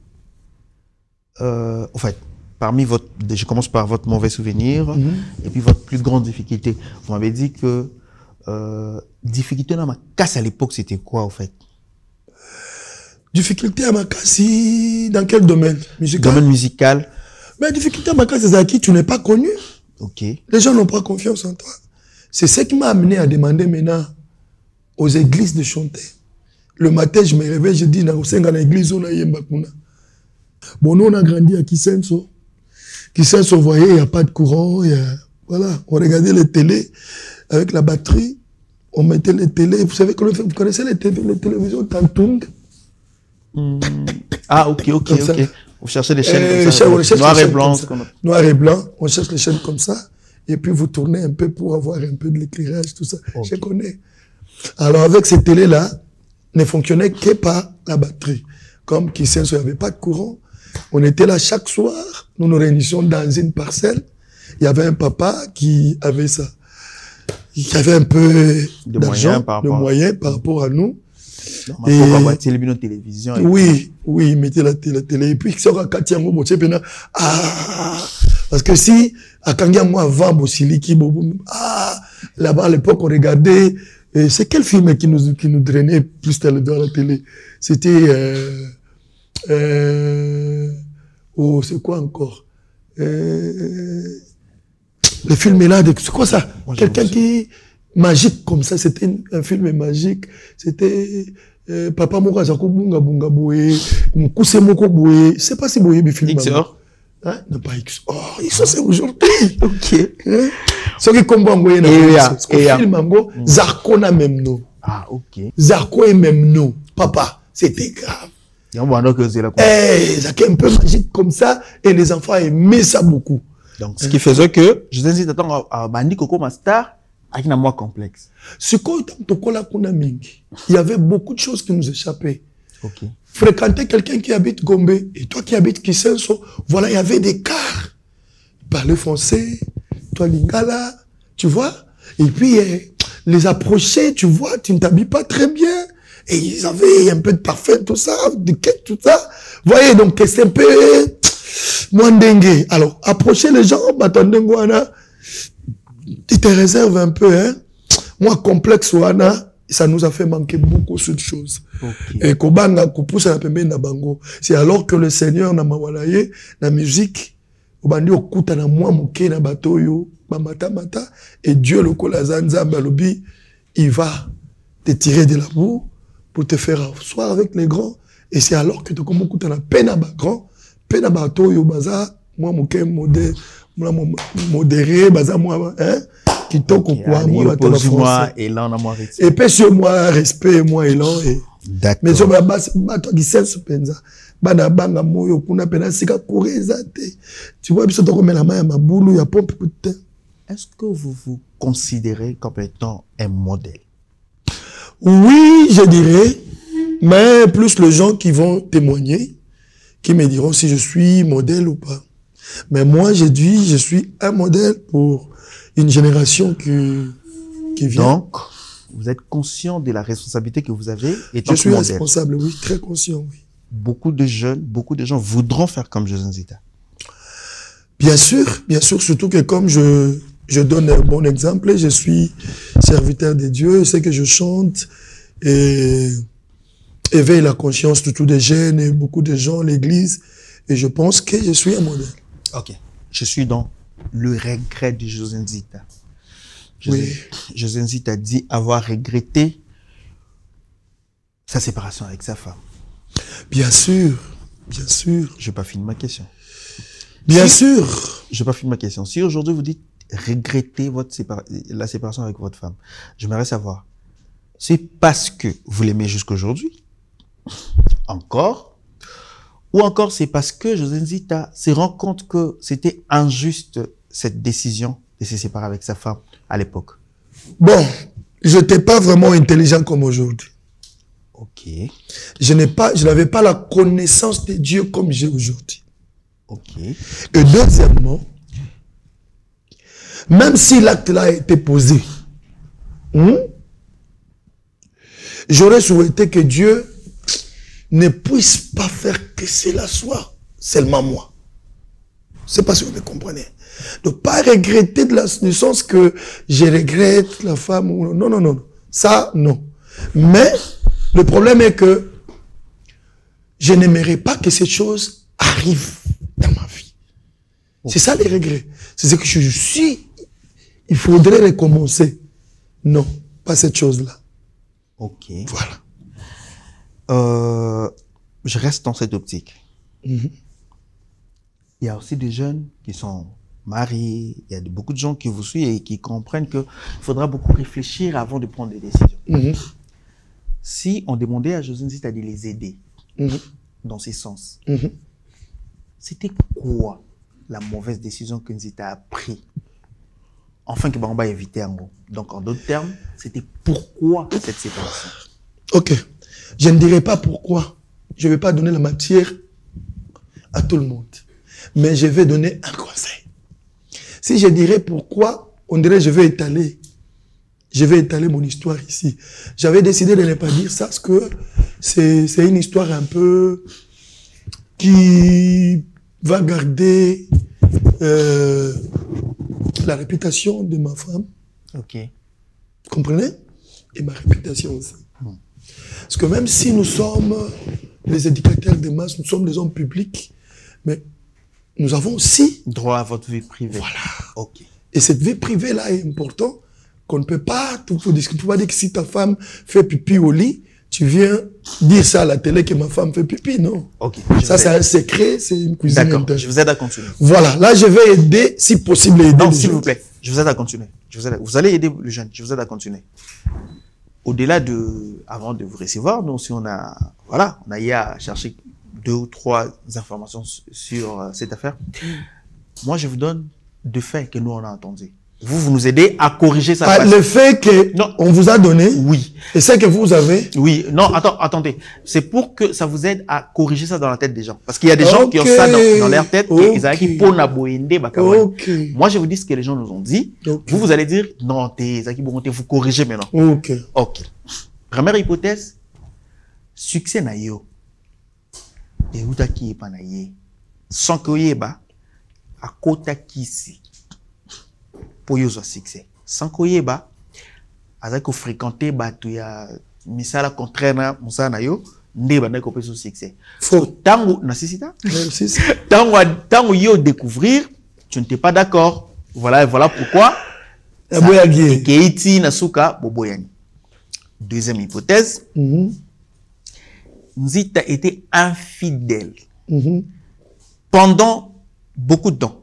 en fait, je commence par votre mauvais souvenir et puis votre plus grande difficulté. Vous m'avez dit que difficulté dans ma casse à l'époque, c'était quoi, en fait? Difficulté à ma casse, dans quel domaine? Musical. Domaine musical. Mais difficulté à ma casse, c'est à qui tu n'es pas connu. Ok. Les gens n'ont pas confiance en toi. C'est ce qui m'a amené à demander maintenant aux églises de chanter. Le matin, je me réveille, je dis, dans l'église, on a yemba kuna. Bon, nous, on a grandi à Kisenso. Kisenso, vous voyez, il n'y a pas de courant. Voilà, on regardait les télés avec la batterie. On mettait les télés. Vous savez, vous connaissez les télévisions Tantung? Ah, ok. Vous cherchez les chaînes comme ça, noir et blanc. Noir et blanc, on cherche les chaînes comme ça. Et puis, vous tournez un peu pour avoir un peu de l'éclairage, tout ça. Okay. Je connais. Alors, avec ces télés-là, ne fonctionnait que par la batterie. Comme Kisenso, il n'y avait pas de courant. On était là chaque soir. Nous nous réunissions dans une parcelle. Il y avait un papa qui avait ça. Il avait un peu d'argent, de moyens par rapport à nous. Télévision. Oui, il mettait la télé. Et puis, parce que si, à Kangia, moi, avant, là-bas, à l'époque, on regardait, c'est quel film qui nous drainait plus dans la télé? C'était, c'est quoi encore? Le film est là, c'est quoi ça? Quelqu'un qui, magique comme ça, c'était un film magique. C'était, Papa Moko Azako Bunga Bunga Boé, Mkouse Moko Boé, je sais pas si Boé, mais film. XOR? Hein? Non, pas XOR. XOR, c'est aujourd'hui. Ok. Ce qui combat Ngoye, film Ango, Zarko na même no. Ah, ok. Zarko et même no. Papa, c'était grave. C'était un peu magique comme ça, et les enfants aimaient ça beaucoup. Donc, ce qui faisait que, je vous invite à Bandi Coco Master, avec un moi complexe. Il y avait beaucoup de choses qui nous échappaient. Okay. Fréquenter quelqu'un qui habite Gombe et toi qui habites Kisenso, voilà, il y avait des quarts. Parler français, toi Lingala, tu vois. Et puis, les approcher, tu vois, tu ne t'habilles pas très bien. Et ils avaient un peu de parfum, tout ça, de quête, tout ça. Vous voyez, donc c'est un peu moins dingue. Alors, approcher les gens, tu te réserves un peu, hein. Moi, complexe, ça nous a fait manquer beaucoup de choses. Okay. Et c'est alors que le Seigneur n'a mawalaye, la musique, et Dieu le kolazanza balobi, il va te tirer de la boue pour te faire asseoir avec les grands. Et c'est alors que tu commences à peine à grand, peine à bateau, baza, moi, mon modéré, baza, moi, hein, qui toque au quoi, moi, et puis sur moi, respect, moi, élan, et. D'accord. Mais je vais battre qui sait ce penza. Bana banga moyo, kuna pena sika kurezate. Tu vois, biso toko mela maya mabulu, ya pompe putain. Est-ce que vous vous considérez comme étant un modèle? Oui, je dirais, mais plus les gens qui vont témoigner, qui me diront si je suis modèle ou pas. Mais moi, je dis, je suis un modèle pour une génération qui vient. Donc, vous êtes conscient de la responsabilité que vous avez étant modèle. Je suis responsable, oui, très conscient, oui. Beaucoup de gens voudront faire comme José Nzita. Bien sûr, surtout que comme je donne un bon exemple, je suis serviteur de Dieu, je sais que je chante et éveille la conscience de tous les jeunes et beaucoup de gens, l'église, et je pense que je suis un modèle. Ok. Je suis dans le regret de José Nzita. José Nzita dit avoir regretté sa séparation avec sa femme. Bien sûr, bien sûr. Je n'ai pas fini ma question. Bien sûr. Je n'ai pas fini ma question. Si aujourd'hui vous dites regretter la séparation avec votre femme, j'aimerais savoir, c'est parce que vous l'aimez jusqu'aujourd'hui? Encore? Ou encore c'est parce que José Nzita se rend compte que c'était injuste cette décision de se séparer avec sa femme à l'époque? Bon, je n'étais pas vraiment intelligent comme aujourd'hui. Ok. Je n'avais pas la connaissance de Dieu comme j'ai aujourd'hui. Ok. Et deuxièmement, même si l'acte-là a été posé, j'aurais souhaité que Dieu ne puisse pas faire que cela soit seulement moi. Je ne sais pas si vous me comprenez. De ne pas regretter du sens que je regrette la femme. Ou non. Ça, non. Mais le problème est que je n'aimerais pas que cette chose arrive dans ma vie. C'est ça les regrets. C'est ce que je suis. Il faudrait recommencer. Non, pas cette chose-là. Ok. Voilà. Je reste dans cette optique. Mm-hmm. Il y a aussi des jeunes qui sont mariés, il y a beaucoup de gens qui vous suivent et qui comprennent qu'il faudra beaucoup réfléchir avant de prendre des décisions. Mm-hmm. Si on demandait à José Nzita de les aider dans ces sens, c'était quoi la mauvaise décision que Nzita a prise? Enfin, que on va éviter en gros. Donc, en d'autres termes, c'était pourquoi cette séparation? Ok. Je ne dirai pas pourquoi. Je ne vais pas donner la matière à tout le monde. Mais je vais donner un conseil. Si je dirais pourquoi, on dirait que je vais étaler mon histoire ici. J'avais décidé de ne pas dire ça parce que c'est une histoire un peu qui va garder la réputation de ma femme. Ok. Vous comprenez? Et ma réputation aussi. Parce que même si nous sommes les éducateurs de masse, nous sommes des hommes publics, mais nous avons aussi droit à votre vie privée. Voilà. Ok. Et cette vie privée-là est importante, qu'on ne peut pas tout discuter. Tu ne peux pas dire que si ta femme fait pipi au lit, tu viens dire ça à la télé que ma femme fait pipi, non. Ok. Ça, c'est un secret, c'est une cuisine interne. D'accord, je vous aide à continuer. Voilà, là, je vais aider, si possible, aider. Non, s'il vous plaît, je vous aide à continuer. Vous allez aider le jeune, je vous aide à continuer. Au-delà de, avant de vous recevoir, nous aussi on a eu à chercher 2 ou 3 informations sur cette affaire. Moi, je vous donne 2 faits que nous on a entendus. Vous nous aidez à corriger ça. Le fait que on vous a donné. Oui. Et c'est que vous avez. Oui. Non, attendez. C'est pour que ça vous aide à corriger ça dans la tête des gens. Parce qu'il y a des gens qui ont ça dans leur tête et ils arrivent pour naboyender. Moi, je vous dis ce que les gens nous ont dit. Vous allez dire, non, vous corrigez maintenant. Ok. Ok. Première hypothèse, succès na yo. Et où qui est pas na ye. Sans que yeba, à kota kisi. Pour yo succès. Sans que yeba, avec que fréquenter batu ya misala contraire na musa na yo, nde ba na ko peso succès. Faux. Tango na sisita. Tango yo découvrir, tu n'étais pas d'accord. Voilà pourquoi. Keiti na suka boboyani. Deuxième hypothèse, Nzita était infidèle pendant beaucoup de temps.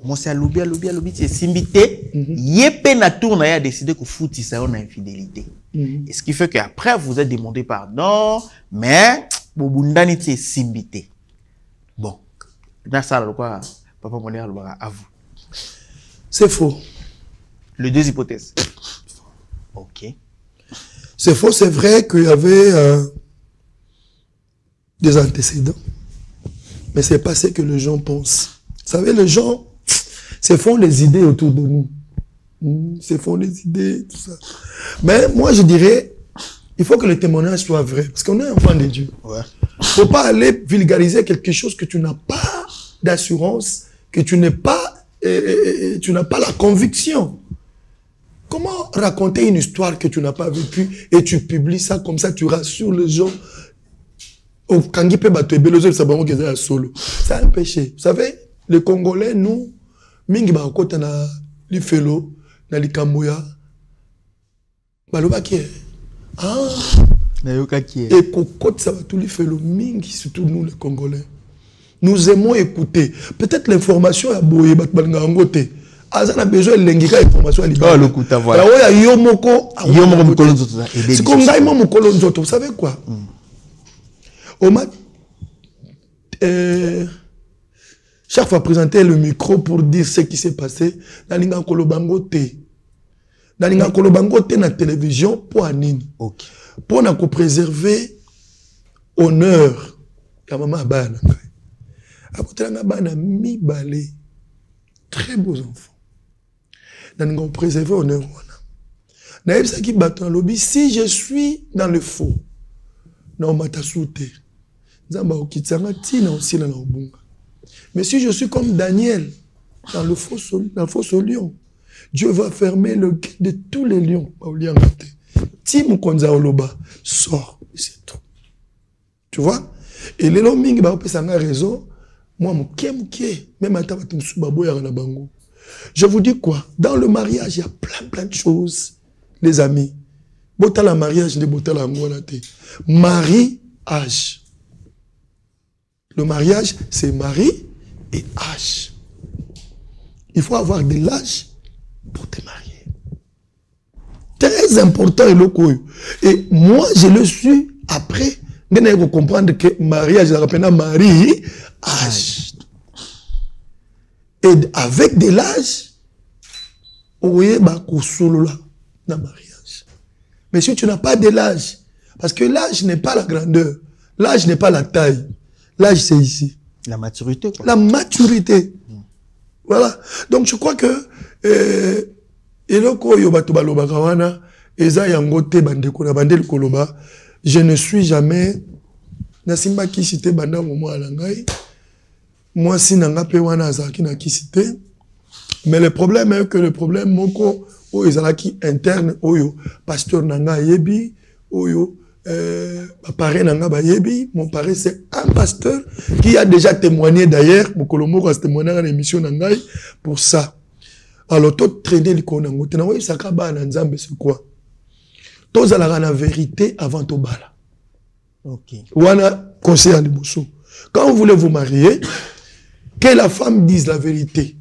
Moi, c'est lobby, c'est simbité. Yépe na tourne a décidé que foot ça une infidélité. Et ce qui fait qu'après, vous êtes demandé pardon, mais bobundani c'est simbité. Bon, là ça quoi, papa Moner à vous. C'est faux. Les 2 hypothèses. Ok. C'est faux, c'est vrai qu'il y avait des antécédents. Mais c'est pas ce que les gens pensent. Vous savez, les gens se font les idées autour de nous. Se font les idées, tout ça. Mais moi, je dirais, il faut que le témoignage soit vrai. Parce qu'on est enfant de Dieu. Ouais. Faut pas aller vulgariser quelque chose que tu n'as pas d'assurance, que tu n'es pas, tu n'as pas la conviction. Comment raconter une histoire que tu n'as pas vécue et tu publies ça comme ça, tu rassures les gens? C'est un péché. Vous savez, les Congolais, nous, mingi ba kota na lifelo, na likamboya, baloba qui est. Ah, et cocotte ça va tout lifelo, mingi, surtout nous les Congolais. Nous aimons écouter. Peut-être l'information à boye, batbalanga angote. Aza na besoin de l'engika information à l'ibala. Oh, le coup, voilà. Alors, il y a Yomoko. C'est comme ça, vous savez quoi? Oma, chaque fois présenter le micro pour dire ce qui s'est passé, Nalinga Kolobangote. Nalinga Kolobangote na télévision pour Anine. Ok. Pour nous préserver honneur. La maman Abana. Abana Abana mi balé. Très beaux enfants. Nalinga préserver honneur. Naïb Saki Batan Lobby, si je suis dans le faux, non, m'a sauté. Mais si je suis comme Daniel, dans le faux lion, Dieu va fermer le guet de tous les lions. Tim Konza Oloba sort, c'est tout. Tu vois? Et les loming, bah, ça a raison. Moi, même à bango. Je vous dis quoi? Dans le mariage, il y a plein de choses, les amis. Bota la mariage, ne bota la mariage. Le mariage, c'est mari et âge. Il faut avoir de l'âge pour te marier. Très important, et moi, je le suis après. Vous devez comprendre que mariage, je l'appelle mari, âge. Et avec de l'âge, oui, dans mariage. Mais si tu n'as pas de l'âge, parce que l'âge n'est pas la grandeur, l'âge n'est pas la taille, l'âge c'est ici. La maturité, quoi. La maturité. Voilà. Donc je crois que je ne suis jamais Nasimba qui cité banda moment alangai. Moi si nanga pe wana azaki na kisité. Mais le problème est que le problème moko o ezalaki interne oyo pasteur nanga yebi oyo pare nanga ba yebi. Mon père c'est un pasteur qui a déjà témoigné d'ailleurs mokolo moko a témoigné dans l'émission nangai pour ça. Alors tout traîner le konango tena oui saka ba na nzambe c'est quoi? Tous à la vérité avant tout bala. Ok. Wana conseil à liboso. Quand vous voulez vous marier, que la femme dise la vérité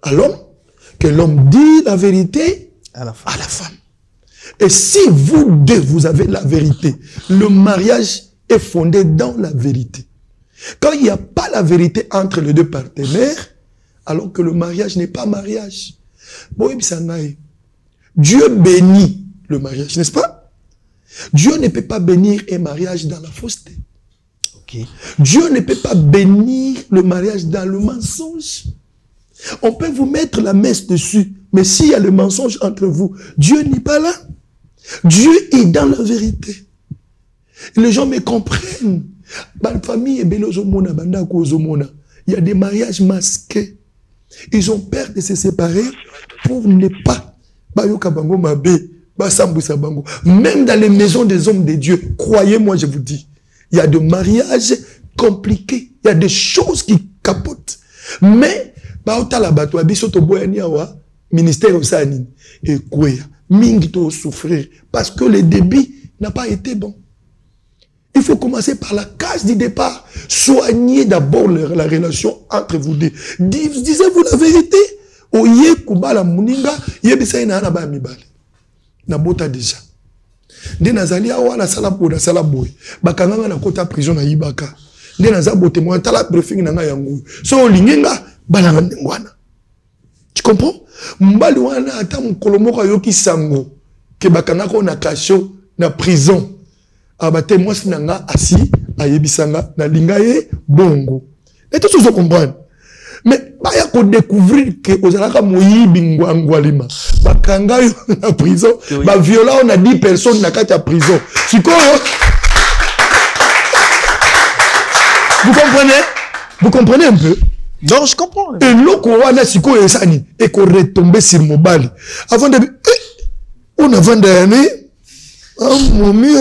à l'homme, que l'homme dise la vérité à la femme. Et si vous deux, vous avez la vérité, le mariage est fondé dans la vérité. Quand il n'y a pas la vérité entre les deux partenaires, alors que le mariage n'est pas mariage. Dieu bénit le mariage, n'est-ce pas? Dieu ne peut pas bénir un mariage dans la fausseté. Okay. Dieu ne peut pas bénir le mariage dans le mensonge. On peut vous mettre la messe dessus, mais s'il y a le mensonge entre vous, Dieu n'est pas là. Dieu est dans la vérité. Et les gens me comprennent. Ma famille est belle. Il y a des mariages masqués. Ils ont peur de se séparer pour ne pas. Même dans les maisons des hommes de Dieu, croyez-moi, je vous dis, il y a des mariages compliqués, il y a des choses qui capotent. Mais, ministère et quoi, mingi to souffrir parce que le débit n'a pas été bon. Il faut commencer par la case du départ. Soignez d'abord la relation entre vous deux. Disez-vous la vérité. Oye kubala muninga yebisa ina na ba mibale. Na bota déjà. Nde nazali awa na sala boda sala boy. Bakanga na kota prison na yibaka. Nde naza bote mo tala briefing na nga yango. So lingenga balanga ngwana. Tu comprends? Mbali wana ata mukolo moko yoki sango ke bakanga ko na kasho na prison. Abate moi sinanga asi ayebisanga na lingaye bongo. Et tout ça comprendre. Mais pas ya ko découvrir que ozalaka moyibi ngwangwalima. Bakanga yo na prison, ba viola on a 10 personnes na kati ya prison. Sikoyo. Vous comprenez? Vous comprenez un peu? Non, je comprends. Et loko wana sikoyo esani et ko retomber sur mobile. Avant de on a vendu oh mon mio.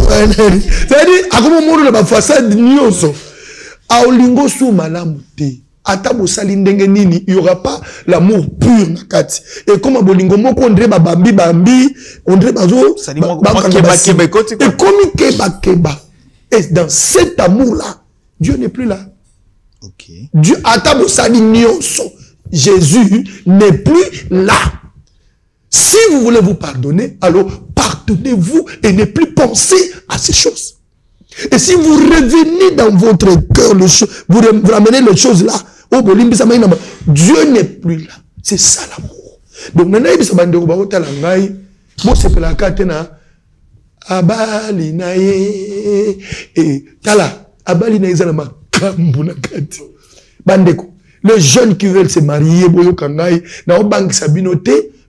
C'est-à-dire à comment moro na ba façade nyonso. A olingo sou malamu te. Atabo salindenge nini, il y aura pas l'amour pur na kati. Et comme bolingo moko ondre ba bambi ondre bazo et comme keba. Et dans cet amour là, Dieu n'est plus là. OK. Dieu atabo salindionso. Jésus n'est plus là. Si vous voulez vous pardonner, alors pardonnez-vous et ne plus penser à ces choses. Et si vous revenez dans votre cœur, vous ramenez les choses là, Dieu n'est plus là. C'est ça l'amour. Donc, les jeunes qui veulent se marier,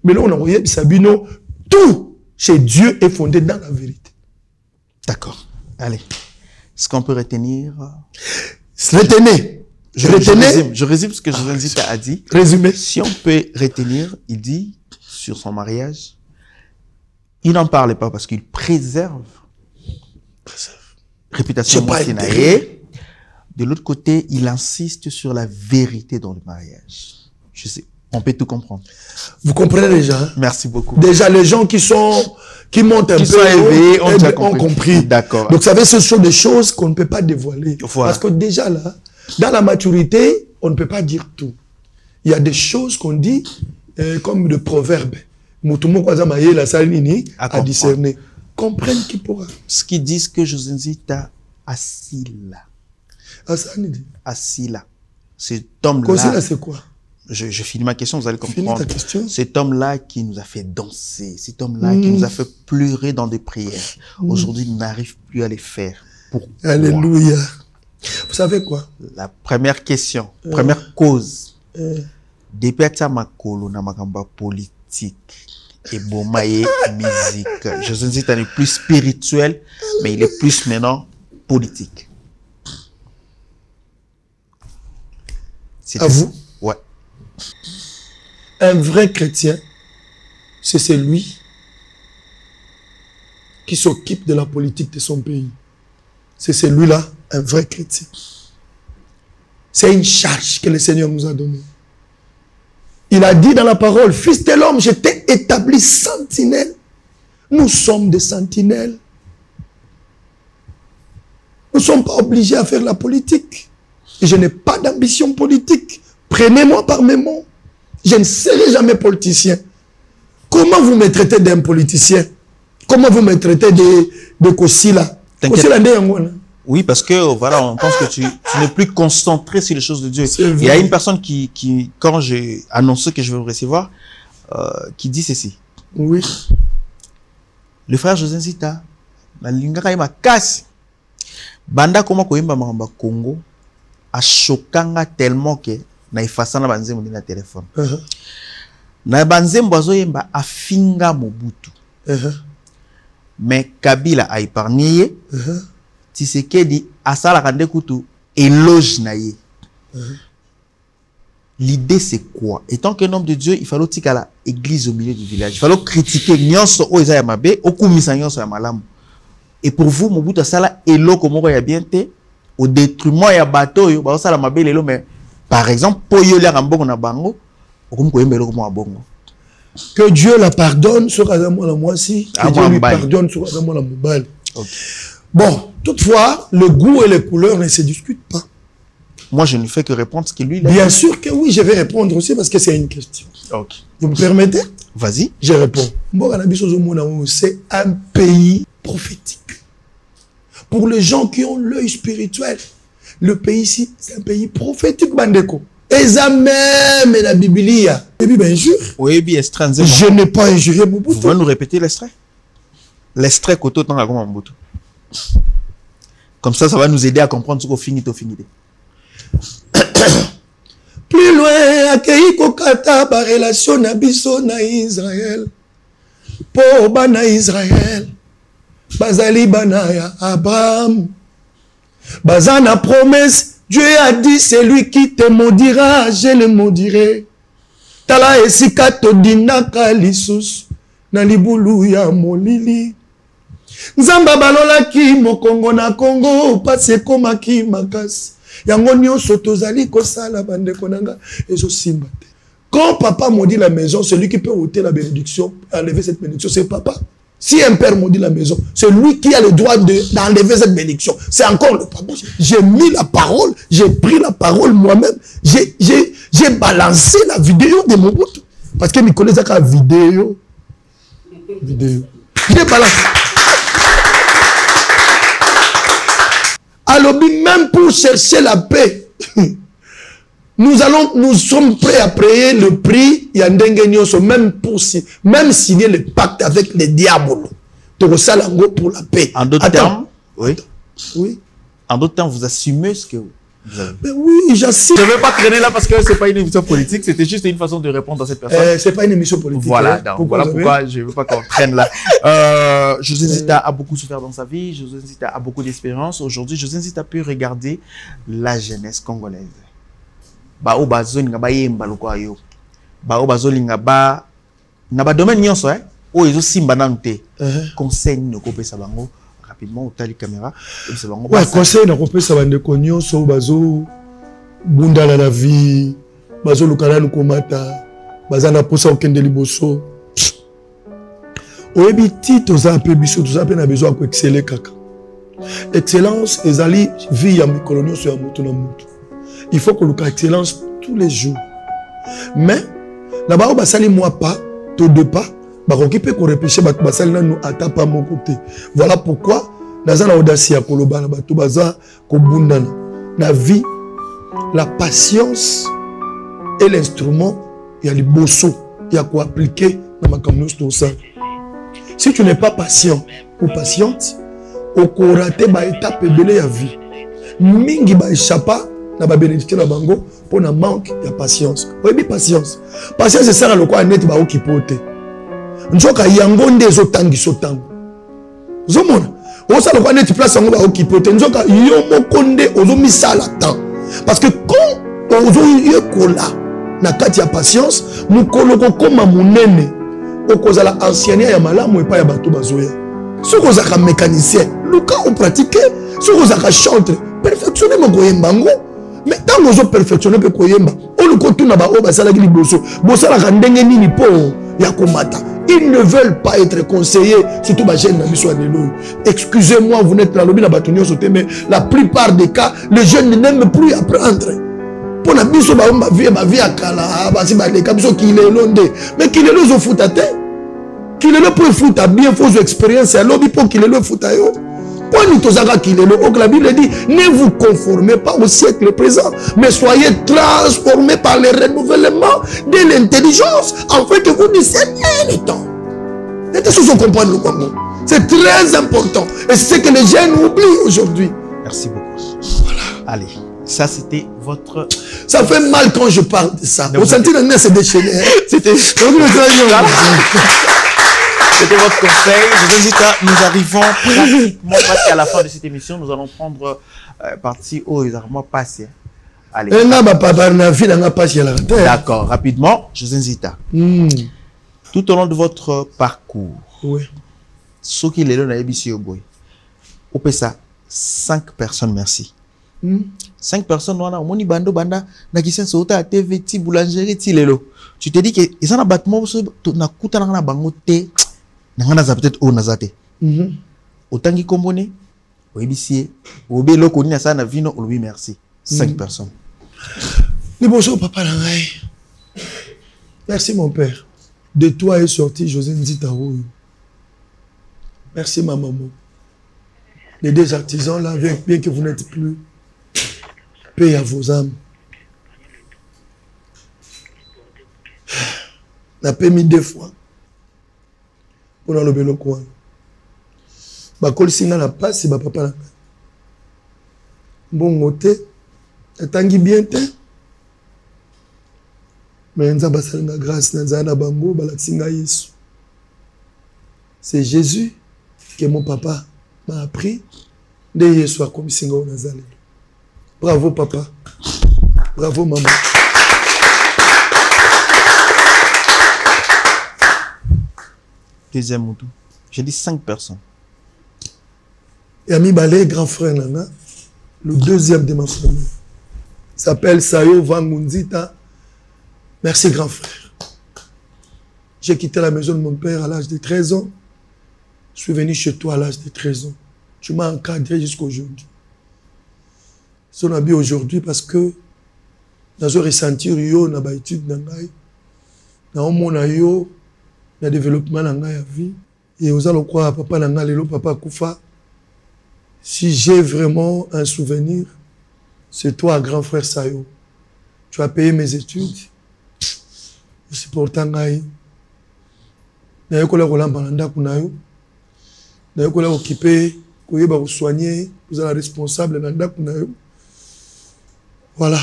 mais là on a envoyé Sabino, tout chez Dieu est fondé dans la vérité. D'accord. Allez. Est-ce qu'on peut retenir? Retenez. Je résume ce que José a dit. Résumé. Si on peut retenir, il dit sur son mariage, il n'en parle pas parce qu'il préserve. Réputation Mosinae. De l'autre côté, il insiste sur la vérité dans le mariage. Je sais, on peut tout comprendre. Vous comprenez déjà? Hein? Merci beaucoup. Déjà, les gens qui montent un peu éveillés, ont compris. D'accord. Donc, vous savez, ce sont des choses qu'on ne peut pas dévoiler. Voilà. Parce que déjà là, dans la maturité, on ne peut pas dire tout. Il y a des choses qu'on dit comme le proverbe. À discerner. Comprennent qui pourra. Ce qui disent que José Nzita assis là. Assis là. Cet homme-là. C'est quoi? Je finis ma question, vous allez comprendre. Ta question? Cet homme-là qui nous a fait danser, cet homme-là qui nous a fait pleurer dans des prières, aujourd'hui, il n'arrive plus à les faire. Pourquoi? Alléluia. Vous savez quoi? La première question, première cause. Depuis à makolo na makamba politique et bomaye musique. José Nzita n'est plus spirituel, mais il est plus maintenant politique. À vous? Ouais. Un vrai chrétien, c'est celui qui s'occupe de la politique de son pays. C'est celui-là, un vrai chrétien. C'est une charge que le Seigneur nous a donnée. Il a dit dans la parole, Fils de l'homme, je t'ai établi sentinelle. Nous sommes des sentinelles. Nous ne sommes pas obligés à faire la politique. Et je n'ai pas d'ambition politique. Prenez-moi par mes mots. Je ne serai jamais politicien. Comment vous me traitez d'un politicien? Comment vous me traitez de Kosila? Oui, parce que voilà, on pense que tu n'es plus concentré sur les choses de Dieu. Il y a une personne qui quand j'ai annoncé que je vais vous recevoir, qui dit ceci. Oui. Le frère José Nzita, na lingaka ma kasi. Banda koma koyemba makamba Congo, a chokanga tellement que na ifasana banzembo na téléphone. Na banzembo azoyemba afinga Mobutu. Mais Kabila a épargné. Tshisekedi asala kande kutu éloge na ye. L'idée c'est quoi? Étant qu'un homme de Dieu, il fallait tika la église au milieu du village. Il fallait critiquer nyonso o eza ya mabe, okumisa nyonso ya malamu. Et pour vous, Mobutu asala eloko moko ya bien te au détriment ya bato yo ba osala mabe lelo, mais par exemple poyo le rambongo na bango okum koyemba eloko mo abongo. Que Dieu la pardonne sur Azamo la moisi, que Dieu lui pardonne sur Azamo la moubale. Bon, toutefois, le goût et les couleurs ne se discutent pas. Moi, je ne fais que répondre ce que lui... Bien sûr que oui, je vais répondre aussi parce que c'est une question. Ok. Vous me permettez? Vas-y. Je réponds. C'est un pays prophétique. Pour les gens qui ont l'œil spirituel, le pays ici, c'est un pays prophétique, Bandeko. Et ça même la Biblia. Et puis, bien sûr. Oui, bien, étranger. Je n'ai pas injurié Mobutu. Vous pouvez nous répéter l'extrait? L'extrait Koto Tanga comme Mobutu. Comme ça va nous aider à comprendre ce qu'on finit au finité. Plus loin, accueilli kokata ba relation na biso na Israël. Po bana Israël. Bazali bana ya Abraham. Bazana promesse. Dieu a dit, c'est lui qui te maudira, je le maudirai. Tala esika todinaka lisusu na libulu ya molili. Nzamba balolaki mokongo na Congo pase komaki makasi. Yango nyonso tozali kosala bandeko nanga ezo simba te. Quand papa maudit la maison, celui qui peut ôter la bénédiction, enlever cette bénédiction, c'est papa. Si un père maudit la maison, c'est lui qui a le droit d'enlever cette bénédiction. C'est encore le papa. J'ai mis la parole, j'ai pris la parole moi-même, j'ai balancé la vidéo de Mobutu. Parce que Nicolas a une vidéo. J'ai balancé. Alors, même pour chercher la paix, nous sommes prêts à payer le prix, même signer le pacte avec les diables. Pour la paix. En d'autres termes, oui. Oui. En d'autres termes, vous assumez ce que vous avez. Mais oui, j'assume. Je ne vais pas traîner là parce que ce n'est pas une émission politique, c'était juste une façon de répondre à cette personne. Ce n'est pas une émission politique. Voilà, voilà pourquoi je ne veux pas qu'on traîne là. José Nzita a beaucoup souffert dans sa vie, José Nzita a beaucoup d'espérance. Aujourd'hui, José Nzita peut regarder la jeunesse congolaise. Bao bazolinga ba yemba lokwa yo. Bao bazolinga ba na ba domaine nyonso o ezo simba nante. Conseil no kopesa bango rapidement au tali caméra. Ouais, conseil n'a pas ça va de cognon sur bazo bunda la vie bazo le canal komata bazana posa aucun de liboso. Oyebi ti toza peu biso toza pe na besoin ko exceller kaka. Excellence ezali vie ya mikolonio sur mutu na mutu. Il faut que le cas excellence tous les jours. Mais là-bas ba sali moi pas to deux pas ba ko kipe ko repêcher ba sali na nous ata pas mon côté. Voilà pourquoi dans la audace ya koloba na bato baza ko bundana na vie la patience est l'instrument il y a les bosso il y a quoi appliquer dans ma communauté tout ça. Si tu n'es pas patient ou patiente au raté ba étape belé ya vie mingi ba échappa na ba bénéficier na bango pour na manque ya patience. Oui patience c'est ça le quoi net ba okipote njoka yango ndezo tangi sotango zomona osa le quoi net place yango ba okipote njoka yo mokonde ozo misala temps parce que quand ozo yekola na kati ya patience mukolo ko koma munene okozala anciennia ya malamu epa ya bato bazoya soki ozaka mécanicien luka opratike soki ozaka chantre perfectionne mokoyemba ngo mais ntango ozo perfectionne mpe koyemba oluko tuna baoyo basalaki liboso bosalaka ndenge nini mpo ya komata. Ils ne veulent pas être conseillés, surtout ma jeune ami soit excusez-moi, vous n'êtes pas lobby mais la plupart des cas, les jeunes n'aiment plus apprendre. Pour la mise ma vie à Kala, mais qu'il est le foot à terre. Qu'il est le pour foot à bien, fausse expérience, à lobby pour qu'il est le foot à yo. La Bible dit, ne vous conformez pas au siècle présent, mais soyez transformés par le renouvellement de l'intelligence, afin que vous discerniez le temps. C'est très important. Et c'est ce que les jeunes oublient aujourd'hui. Merci beaucoup. Voilà. Allez, ça c'était votre... Ça fait mal quand je parle de ça. Vous sentez que c'est déchaîné. C'était... C'était votre conseil. Je vous invite à... Nous arrivons pratiquement à la fin de cette émission. Nous allons prendre partie au réservoir passé. Allez. D'accord. Rapidement, je vous invite à... Tout au long de votre parcours, oui. Ce qui est là dans ABC Oboy, on peut ça 5 personnes, merci. 5 personnes, on a moni bando banda, na kisen sota à TV, ti boulangerie, ti lelo. Tu te dis que ils ont un bâtiment, na kuta na bangote. Nangana peut-être au nazate. Autant qui combone, au ABC, au bélo koni na sa na vino, au lui merci. 5 personnes. Ni bonjour papa Langai. Merci mon père. De toi est sorti José Nzitao. Merci ma maman. Les deux artisans là, bien que vous n'êtes plus, paix à vos âmes. La paix mis 2 fois. Pour dans le bélo coin. Ma col singa la passe, c'est ma papa là. Bon côté, tangi bien te. Mais nza basalinga grâce nza na bango balatinga Yesu. C'est Jésus que mon papa m'a appris de Yesu comme singa nazali. Bravo papa. Bravo maman. Deuxième moto. J'ai dit 5 personnes. Et Ami Balé, grand frère Nana, le deuxième de ma famille, s'appelle Sayo Vangundita. Merci grand frère. J'ai quitté la maison de mon père à l'âge de 13 ans. Je suis venu chez toi à l'âge de 13 ans. Tu m'as encadré jusqu'à aujourd'hui. Son habit aujourd'hui parce que dans un ressentir yo na ba étude na ngai na omona yo na développement na ngai à vie et aux allons croire papa na ngai lelo papa kufa. Si j'ai vraiment un souvenir, c'est toi grand frère Sayo. Tu as payé mes études. C'est pourtant ngai na yokola kolamba na ndako na yo na yokola occupé koyeba ko soigner, vous êtes responsable na ndako na yo. Voilà.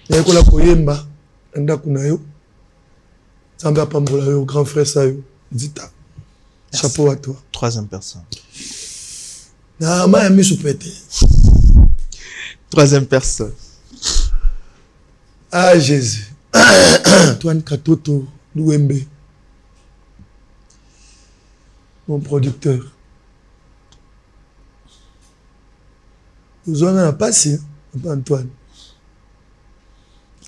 Na yokola koyemba na ndako na yo. Samba pambola yo grand frère Sayo. Dita. Chapeau à toi. Troisième personne. Na ma ami soupete. Troisième personne. Ah Jésus. Antoine Katoto Louembe, mon producteur. Nous avons passé, Papa Antoine.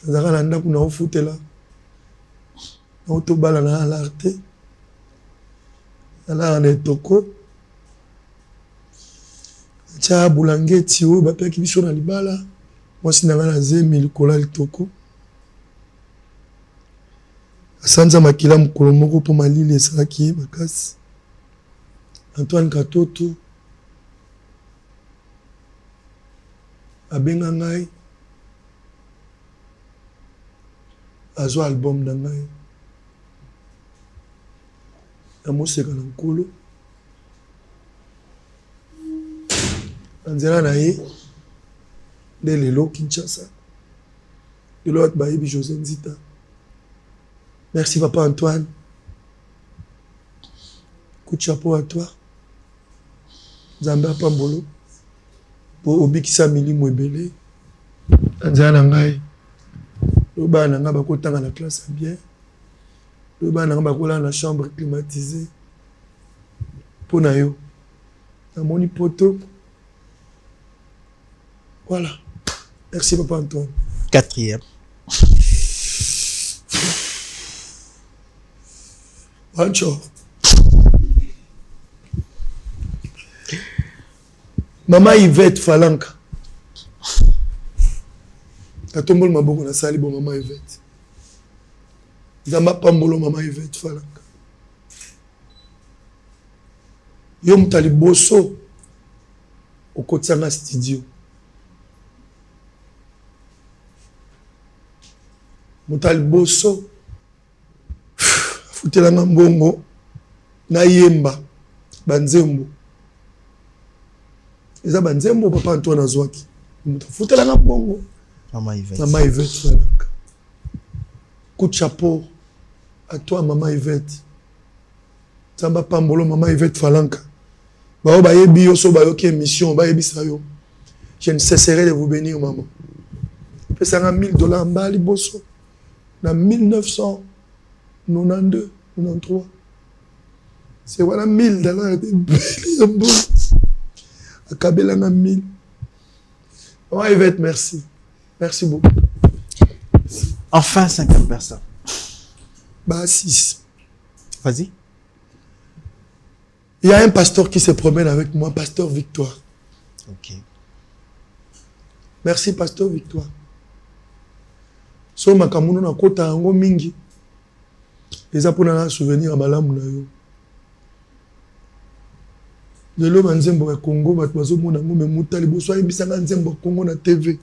Nous avons foutu là. Nous avons bala na l'arte. Nous avons toko. Tia boulangue tio, bapé qui biso na libala. Moi si nanga na zemi likola litoko. Asanza makila mukolo moko po malili esalaki makasi. Antoine Katoto. Abenga ngai. Azwa album na ngai. Amoseka na nkolo. Anzela na ye. De lelo Kinshasa. Lelo at bayebi José Nzita. Merci Papa Antoine. Coup de chapeau à toi. Zamba Pambolo. Pour Obikisa Mili Mwebele. Anzela na ngai. Loba na nga bakotanga na classe bien. Loba na nga bakola na chambre climatisée. Pour na yo. Na moni poto. Voilà. Merci Papa Antoine. 4e. Bonjour. Maman Yvette Falanka. A tombol maboko na sali bon Maman Yvette. Zamba pambolo Maman Yvette Falanka. Yo mutali boso okotsanga studio. Mutali boso futelanga mbongo na yemba banzembo. Eza banzembo Papa Antoine azwaki. Futelanga mbongo Maman Yvette. Maman Yvette Falanka. Coup de chapeau à toi Maman Yvette. Zamba pambolo Maman Yvette Falanka. Bao ba yebi yo so ba yo ki émission ba yebi sa yo. Je ne cesserai de vous bénir maman. Pesanga $1000 mbali boso. Na 1992, 93. C'est voilà $1000 de bon. À Kabelanga 1000. Maman Yvette, merci. Merci beaucoup. Enfin, 50 personnes. Bah, 6. Vas-y. Il y a un pasteur qui se promène avec moi, Pasteur Victoire. Ok. Merci, Pasteur Victoire. So makamuno na kota yango mingi. Eza pona na souvenir malamu na yo. Lelo banzembo ya Congo bato bazomona ngo memutali boso ayebisanga nzembo Congo na TV.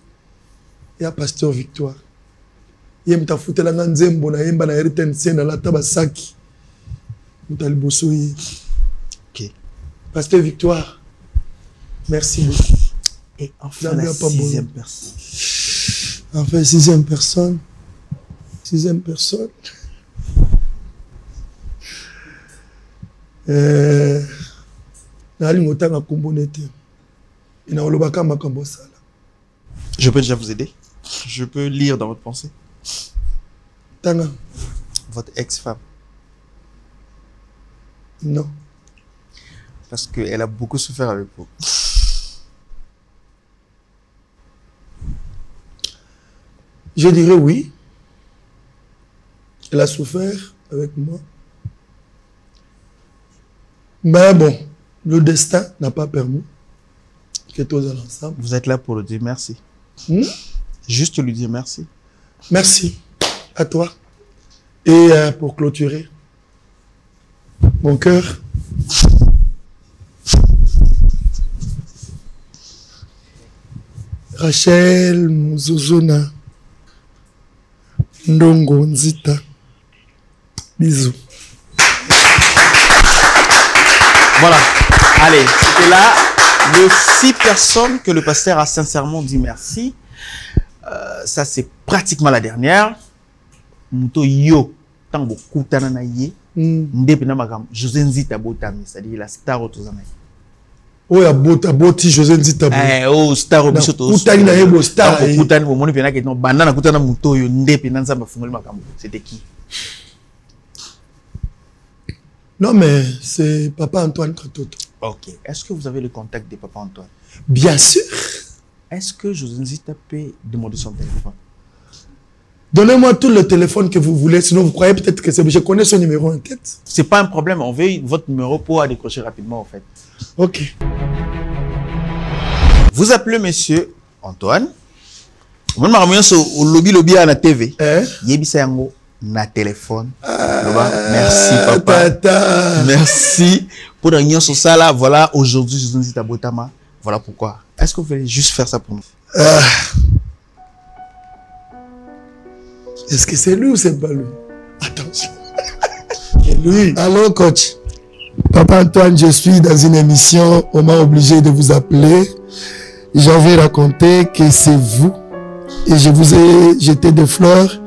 Ya Pasteur Victoire. Ye mtafutela nga nzembo na yemba na RTNC na lata basaki. Mutali boso ye. Ok. Pasteur Victoire. Merci beaucoup. Et enfin la 6e personne. Enfin, 6e personne. 6e personne. Je peux déjà vous aider. Je peux lire dans votre pensée. Tanga. Votre ex-femme. Non. Parce qu'elle a beaucoup souffert avec vous. Je dirais oui. Elle a souffert avec moi. Mais bon, le destin n'a pas permis que tous ensemble. Vous êtes là pour lui dire merci. Juste lui dire merci. Merci à toi. Et pour clôturer, mon cœur. Rachel Muzozona. Ndongo Nzita. Bisous. Voilà. Allez, c'était là les 6 personnes que le pasteur a sincèrement dit merci. Ça, c'est pratiquement la dernière. Muto yo, tango kutana na ye. Ndepena magam, José Nzita Botami, c'est-à-dire la star autozana. Oh, ya boti José Nzita Botami. Oh, star obisoto. Kutani na yebo star. Kutani, au moni pena que non, banana kutana muto yo, ndepena nzamba fungoli magam. C'était qui? Non, mais c'est Papa Antoine Katoto. Ok. Est-ce que vous avez le contact de Papa Antoine? Bien sûr. est-ce que José Nzita peut demander son téléphone? Donnez-moi tout le téléphone que vous voulez, sinon vous croyez peut-être que c'est... Je connais son numéro en tête. C'est pas un problème, on veut votre numéro pour décrocher rapidement en fait. Ok. Vous appelez monsieur Antoine. Moi, je au lobby à la TV. Yebisa yango na téléphone. Merci papa. Tata. Merci pour la réunion sur ça là. Voilà, aujourd'hui José Nzita Botama. Voilà pourquoi. Est-ce que vous voulez juste faire ça pour nous? Est-ce que c'est lui ou c'est pas lui? Attention. C'est lui. Allô, coach. Papa Antoine, je suis dans une émission. On m'a obligé de vous appeler. J'avais raconté que c'est vous. Et je vous ai jeté des fleurs.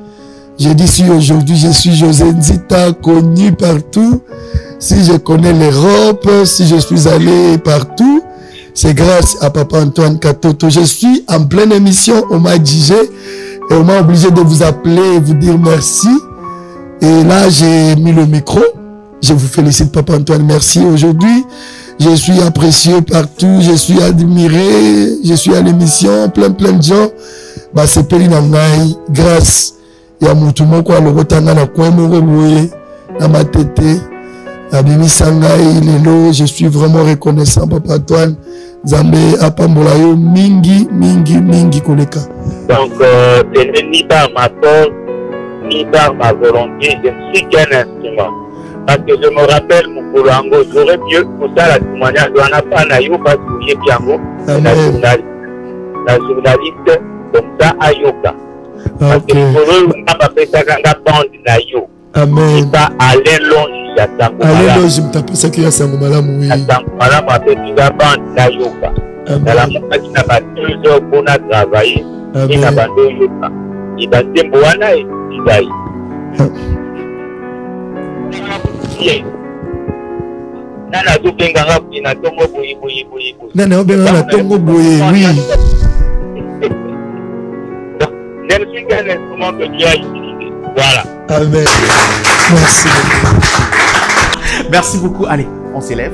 J'ai dit si aujourd'hui je suis José Nzita, connu partout. Si je connais l'Europe, si je suis allé partout, c'est grâce à Papa Antoine Katoto. Je suis en pleine émission. On m'a digé. Et on m'a obligé de vous appeler et vous dire merci. Et là, j'ai mis le micro. Je vous félicite, Papa Antoine. Merci. Aujourd'hui, je suis apprécié partout. Je suis admiré. Je suis à l'émission. Plein de gens. Bah, c'est Pélinangaï. Grâce. Il y a Moutoumon, quoi, le Rotanga, la Kouemoué, la Matete, la Bimi Sangaï, Lelo. Je suis vraiment reconnaissant, Papa Antoine. Zambé, Apambolayo, mingi koleka. Donc, c'est ni par ma force, ni par ma volonté, je ne suis qu'un instrument. Parce que je me rappelle, mon Koulango, j'aurais mieux pour ça la témoignage, on n'a pas naïo, parce que j'ai bien mot, la journaliste, comme ça, Ayoka. Parce que pour eux, on n'a pas fait ça quand on a bande naïo. Amen. C'est pas Alain Longe, il y a Sangomala. Alain Longe, je me tape ça qu'il y a Sangomala, oui. Il y a Sangomala, on a fait tout la bande naïoka. Dans la montagne, il n'a pas 2 heures pour travailler. Il n'a pas 2 heures. Il a des moana et il a Nana Zubenganga, il a Tongo Boui. Nana Zubenganga, Tongo Boui, oui. Je ne suis qu'un instrument que Dieu a utilisé. Voilà. Amen. Merci beaucoup. Merci beaucoup. Allez, on s'élève.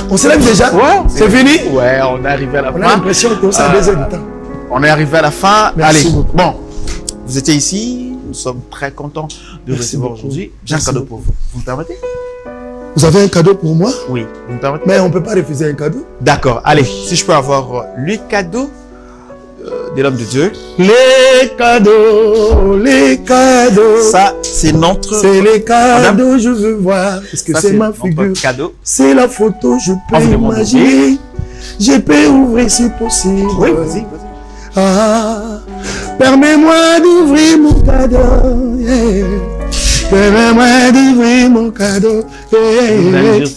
On s'élève déjà? Ouais. C'est fini? Ouais, on est arrivé à la fin. On a l'impression que c'est 2 heures de temps. On est arrivé à la fin. Merci Allez, beaucoup. Bon, vous étiez ici. Nous sommes très contents de recevoir aujourd'hui. J'ai un cadeau pour vous. Vous me permettez? Vous avez un cadeau pour moi? Oui, vous me permettez? Mais on ne peut pas refuser un cadeau. D'accord. Allez, si je peux avoir le cadeau de l'homme de Dieu. Les cadeaux. Ça, c'est notre... C'est les cadeaux, je veux voir. Parce que c'est ma figure. Cadeau. C'est la photo, je peux imaginer. Je peux ouvrir si possible. Oui, vas-y. Ah, permets-moi d'ouvrir mon cadeau. Yeah. Permets-moi d'ouvrir mon cadeau. Yeah.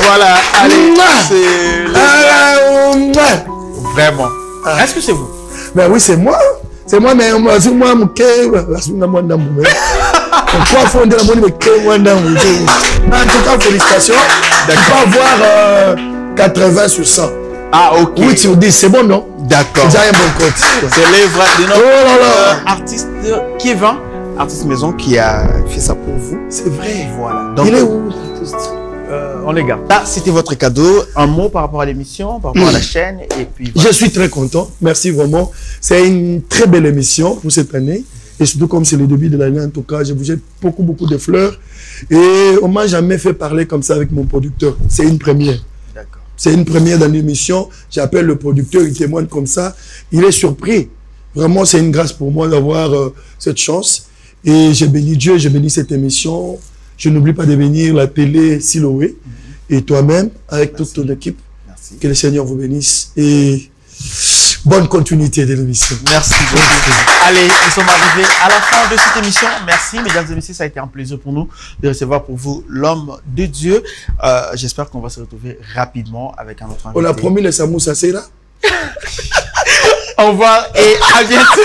Voilà, allez, c'est vraiment. Est-ce que c'est vous? Ben oui, c'est moi. C'est moi, mais moi, je en tout cas, félicitations. Tu peux avoir 80 sur 100. Ah, ok. 8 sur 10, c'est bon, non? D'accord. C'est déjà un bon compte. C'est l'œuvre de notre artiste Kevin, artiste maison, qui a fait ça pour vous. C'est vrai. Voilà. Donc, il est où, l'artiste? On les garde. Là, c'était votre cadeau. Un mot par rapport à l'émission, par rapport à la chaîne. Et puis, voilà. Je suis très content. Merci vraiment. C'est une très belle émission pour cette année. Et surtout, comme c'est le début de l'année, en tout cas, je vous jette beaucoup de fleurs. Et on m'a jamais fait parler comme ça avec mon producteur. C'est une première. D'accord. C'est une première dans l'émission. J'appelle le producteur, il témoigne comme ça. Il est surpris. Vraiment, c'est une grâce pour moi d'avoir cette chance. Et j'ai béni Dieu, j'ai béni cette émission. Je n'oublie pas de bénir la télé Siloé et toi-même avec toute ton équipe. Merci. Que le Seigneur vous bénisse et bonne continuité de l'émission. Merci beaucoup. Allez, nous sommes arrivés à la fin de cette émission. Merci, mesdames et messieurs, ça a été un plaisir pour nous de recevoir pour vous l'homme de Dieu. J'espère qu'on va se retrouver rapidement avec un autre invité. On a promis le Samou Sassera. Au revoir et à bientôt.